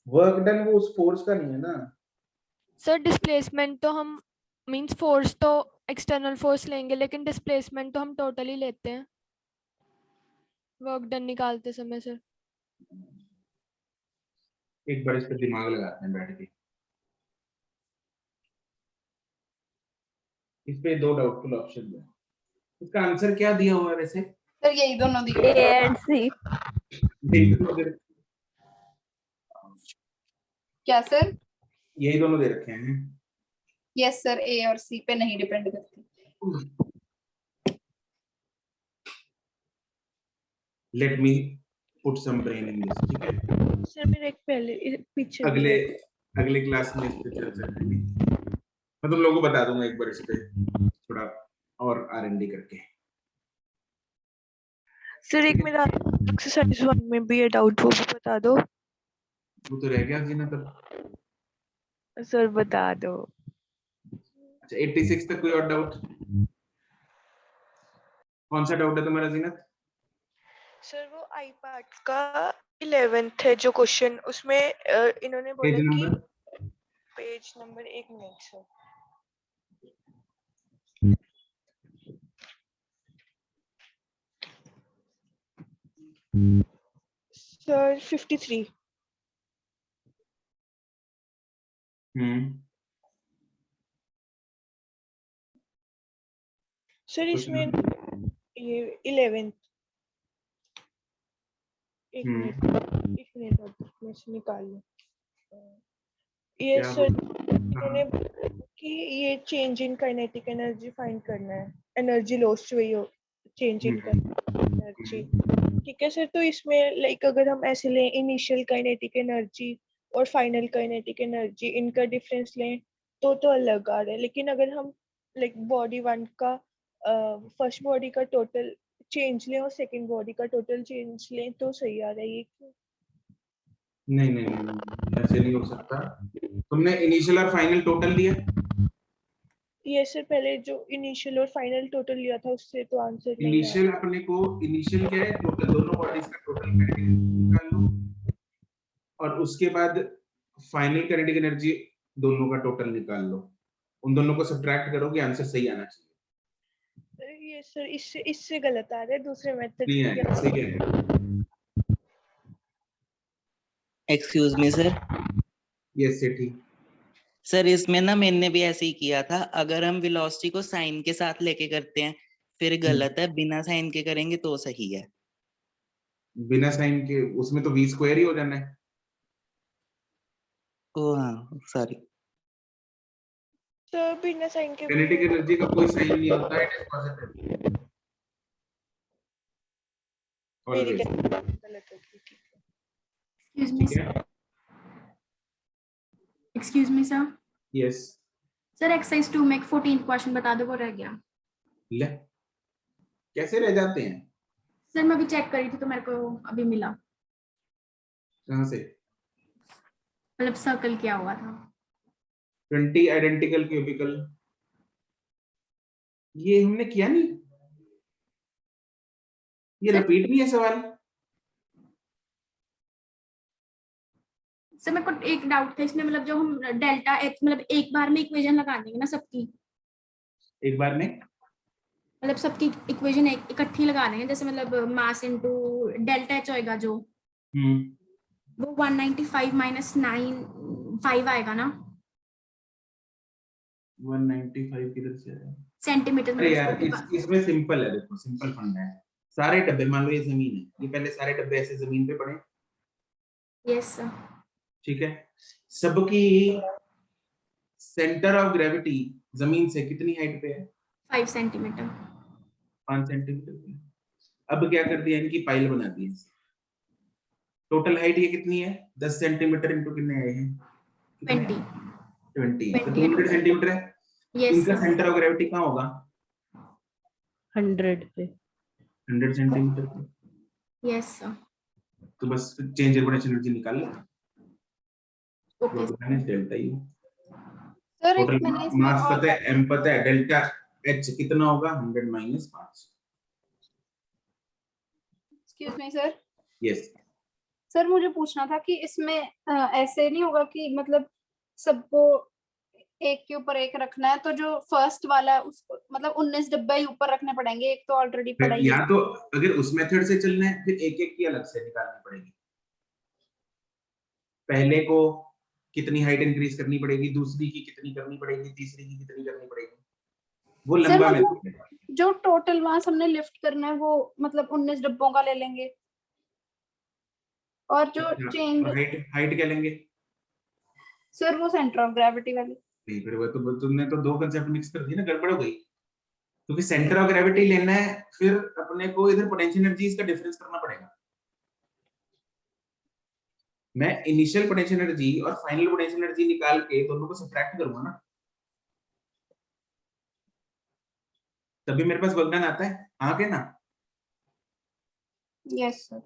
वर्क डन वो उस फोर्स का नहीं है ना। सर डिस्प्लेसमेंट तो हम मींस फोर्स तो एक्सटर्नल फोर्स लेंगे, लेकिन डिस्प्लेसमेंट तो हम टोटली लेते हैं वर्क डन निकालते समय। सर एक बार इस पे दिमाग लगाते हैं बैठ के। इस पे दो डाउटफुल ऑप्शन है, इसका आंसर क्या दिया हुआ है वैसे? सर यही दोनों दिए। ए एंड सी। क्या सर? यही दोनों दे रखे हैं। यस सर, ए और सी पे नहीं डिपेंड करती। Let me put some brain in this, ठीक है। सर मेरे एक पहले पीछे अगले क्लास में इस पे चर्चा करेंगे। मैं तुम लोगों को बता दूंगा एक बार इस पे थोड़ा और R&D करके। सर एक मेरा एक्सरसाइज 1 में भी ये डाउट, वो भी बता दो। वो तो रह गया जी ना तब। सर बता दो। अच्छा 86 तक कोई और डाउट? कौन सा डाउट है तुम्हारा जीनत? सर वो आई पार्ट का 11th है जो क्वेश्चन, उसमें इन्होंने बोला पेज कि number? Page number 1 minute sir. Sir 53। Sir इसमें ये 11th, एक मिनट अब मैं से निकाल लूं। ये क्या सर बोल- इन्होंने बोला कि ये change in kinetic energy find करना है, एनर्जी लॉस्ट हुई हो चेंज इन एनर्जी। ठीक है सर, तो इसमें लाइक अगर हम ऐसे लें इनिशियल काइनेटिक एनर्जी और फाइनल काइनेटिक एनर्जी, इनका डिफरेंस लें तो अलग आ रहा है। लेकिन अगर हम लाइक बॉडी 1 का फर्स्ट बॉडी का टोटल चेंज लें और सेकंड बॉडी का टोटल चेंज लें तो सही आ रहा है। ये क्यों? नहीं, ऐसे नहीं हो सकता। तुमने इनिशियल और फाइनल टोटल लिया? ये सर पहले जो इनिशियल और फाइनल टोटल लिया था उससे तो आंसर नहीं आया। इनिशियल अपने को, इनिशियल क्या है? टोटल दोनों बॉडीज का टोटल करके निकाल लो। उसके बाद फाइनल काइनेटिक एनर्जी दोनों का टोटल निकाल लो, उन दोनों को सब्ट्रैक्ट करोगे, आंसर सही आना चाहिए। ये सर इससे गलत आ रहा है, दूसरे मेथड नहीं आएगा, सही है। Excuse me sir. यस सेठी। सर इसमें ना मैंने भी ऐसे ही किया था, अगर हम वेलोसिटी को साइन के साथ लेके करते हैं फिर गलत है, बिना साइन के करेंगे तो सही है। बिना साइन के उसमें तो v स्क्वायर ही हो जाना है। ओ हाँ सॉरी। तो बिना साइन के काइनेटिक एनर्जी का कोई साइन नहीं होता है, इट इज पॉजिटिव मेरी ऑलवेज। गलत होगी, ठीक है। एक्सक्यूज मी ठीक है, sir, excuse me sir, yes. Sir exercise 2 में एक 14th क्वेश्चन बता दो, वो रह गया। ले कैसे रह जाते हैं? सर मैं अभी चेक करी थी तो मेरे को अभी मिला, कहां से? मतलब सर्कल किया हुआ था। 20 आइडेंटिकल क्यूबिकल, ये हमने किया नहीं, ये सर- रिपीट नहीं है सवाल। सर मेरे को एक डाउट था इसमें, मतलब जो हम डेल्टा एच मतलब एक बार में इक्वेशन लगा देंगे ना सबकी, एक बार में मतलब सबकी इक्वेशन इकट्ठी लगा देंगे, जैसे मतलब मास इनटू डेल्टा एच होएगा जो वो 195 माइनस 95 आएगा ना 195 किधर से आया? सेंटीमीटर अरे मतलब यार उसको इसमें सिंपल है, देखो सिंपल फंडा है। सारे डब्बे, मान लो ये जमीन है, ये पहले सारे डब्बे ऐसे जमीन पे पड़े, यस सर, ठीक है। सबकी सेंटर ऑफ ग्रेविटी जमीन से कितनी हाइट पे है? 5 सेंटीमीटर। 5 सेंटीमीटर पे। अब क्या कर दिया, इनकी पाइल बना दी। टोटल हाइट ये कितनी है? 10 सेंटीमीटर इंटू कितने आए हैं? 20 20 तो 200 सेंटीमीटर है। यस इनका सर, सेंटर ऑफ ग्रेविटी कहाँ होगा? 100 पे। 100 सेंटीमीटर पे। यस सर, तो बस चेंज इन पोटेंशियल एनर्जी निकाल लो, ओके डेल्टा यू। सर एक टोटल मैंने इसमें मास और पता है, m पता है, डेल्टा h कितना होगा? 100 minus 5। Excuse me sir, yes, sir मुझे पूछना था कि इसमें ऐसे नहीं होगा कि मतलब सबको एक के ऊपर एक रखना है, तो जो फर्स्ट वाला है उसको मतलब 19 डब्बे ही ऊपर रखने पड़ेंगे, एक तो ऑलरेडी पड़ा ही या है। तो अगर उस मेथड से चलना है फिर एक एक की अलग से निकालनी पड़ेगी। पहले को कितनी हाइट इंक्रीज करनी पड़ेगी, दूसरी की कितनी करनी पड़ेगी, तीसरी की कितनी करनी पड़ेगी, वो सर लंबा मतलब मेथड है। जो टोटल मास हमने लिफ्ट करना है वो मतलब 19 डब्बों का ले लेंगे, और जो चेंज हाइट हाइट क्या लेंगे? सर वो सेंटर ऑफ ग्रेविटी वाली। नहीं, फिर वो तो तुमने तो दो कंसेप्ट मिक्स कर दिए ना, गड़बड़ हो गई। क्योंकि सेंटर ऑफ ग्रेविटी लेना है, फिर अपने को इधर पोटेंशियल एनर्जीज का डिफरेंस करना पड़ेगा। मैं इनिशियल पोटेंशियल एनर्जी और फाइनल पोटेंशियल एनर्जी निकाल के दोनों को सब्ट्रैक्ट करूंगा ना, तभी मेरे पास वर्क डन आता है। आगे ना, यस सर,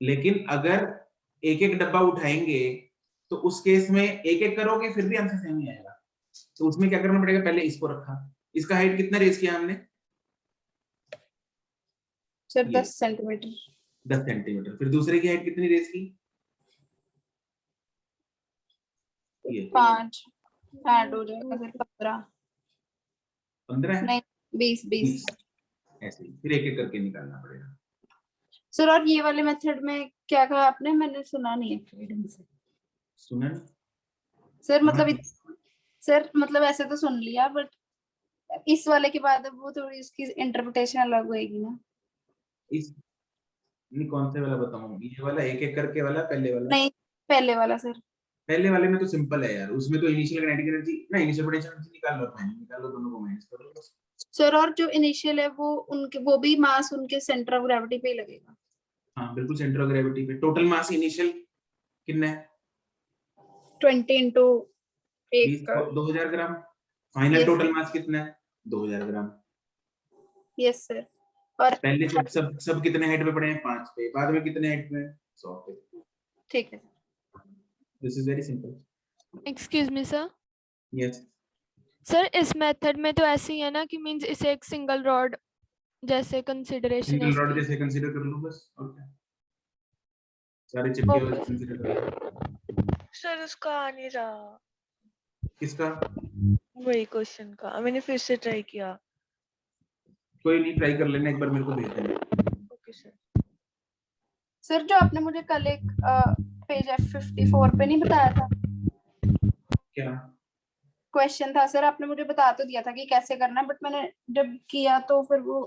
लेकिन अगर एक एक डब्बा उठाएंगे तो उस केस में एक एक करोगे फिर भी आंसर सेम ही आएगा। तो उसमें क्या करना पड़ेगा, पहले इसको रखा, इसका हाइट कितना रेज किया हमने? सर ये 10 सेंटीमीटर। 10 सेंटीमीटर। फिर दूसरे की हाइट कितनी रेज की? ये 5 ऐड हो जाएगा सर 15 15 है, नहीं 20 ऐसे ही फिर एक एक करके निकालना पड़ेगा। सर। और ये वाले मेथड में क्या कहा आपने, मैंने सुना नहीं है ढंग से। सुना सर मतलब सर मतलब ऐसे तो सुन लिया, बट इस वाले के बाद अब वो थोड़ी उसकी इंटरप्रिटेशन अलग होएगी ना। इस नहीं, कौन से वाला बताऊं? ये वाला एक एक करके वाला, पहले वाला? नहीं पहले वाला सर। पहले वाले में तो सिंपल है यार, उसमें तो इनिशियल काइनेटिक एनर्जी ना, इनिशियल पोटेंशियल एनर्जी निकाल लो, फाइनल निकाल लो, दोनों को माइनस कर दो बस। सर और जो इनिशियल है वो उनके वो भी मास उनके सेंटर ऑफ ग्रेविटी पे ही लगेगा। हाँ बिल्कुल, सेंटर ऑफ ग्रेविटी पे। टोटल मास इनिशियल कितना है? 20 into 1 2000 gram. Final Yes. Total mass कितना है? 2000 ग्राम। Yes sir. और पहले सब कितने हाइट पे पड़े हैं? 5 पे। बाद में कितने हाइट पे? 100 पे। ठीक है। This is very simple. Excuse me sir, yes, sir इस मेथड में तो ऐसे ही है ना कि मींस इसे एक सिंगल रॉड जैसे कंसीडरेशन है सिंगल रॉड इसकी। जैसे कंसीडर कर लो बस, और क्या। सारे चिपके हुए Okay, consider करो। सर उसका आ नहीं रहा, किसका? वही क्वेश्चन का। मैंने फिर से ट्राई किया। कोई नहीं, ट्राई कर लेना, एक बार मेरे को भेज देना। Okay sir. सर जो आपने मुझे कल एक पेज F54 पे नहीं बताया था, क्या? क्वेश्चन था सर, आपने मुझे बता तो दिया था कि कैसे करना है, बट मैंने जब किया तो फिर वो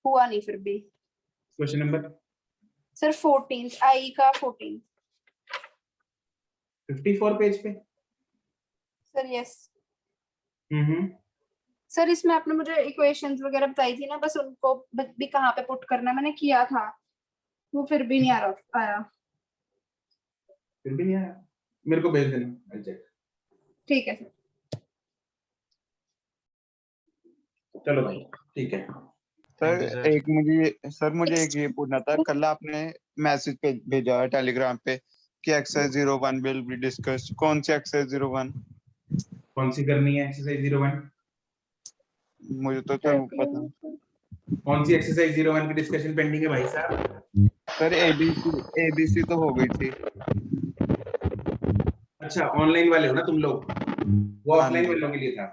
हुआ नहीं फिर भी। क्वेश्चन नंबर सर 14 आई का 14 54 पेज पे। सर। यस हम्म। सर, इसमें आपने मुझे इक्वेशंस वगैरह बताई थी ना, बस उनको भी कहाँ पे पुट करना है मैंने किया था, वो फिर भी नहीं आया। फिर भी नहीं आया, मेरे को भेज देना, I'll check। ठीक है सर। चलो भाई, ठीक है। Thank you, sir sir. मुझे एक ये पूछना था, कल आपने मैसेज पे भेजा है टेलीग्राम पे कि एक्सरसाइज 01 विल बी डिस्कस्ड। कौन सी एक्सरसाइज 01? कौन सी करनी है एक्सरसाइज 01? मुझे तो सर वो पता नहीं। कौन सी एक्सरसाइज 01 की डिस्कशन पेंडिंग है भाई साहब? सर एबीसी तो हो गई थी। अच्छा, ऑनलाइन वाले हो ना तुम लोग, वो हाँ ऑफलाइन जी। वालों के लिए था।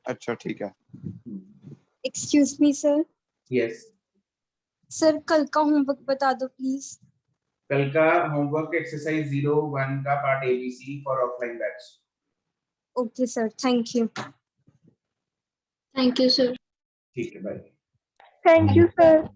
अच्छा ठीक है। Excuse me sir. Yes. Sir कल का होमवर्क बता दो प्लीज। कल का होमवर्क एक्सरसाइज 01 का part ABC for offline batch. Okay sir, thank you. Thank you sir. ठीक है, बाय। Thank you sir.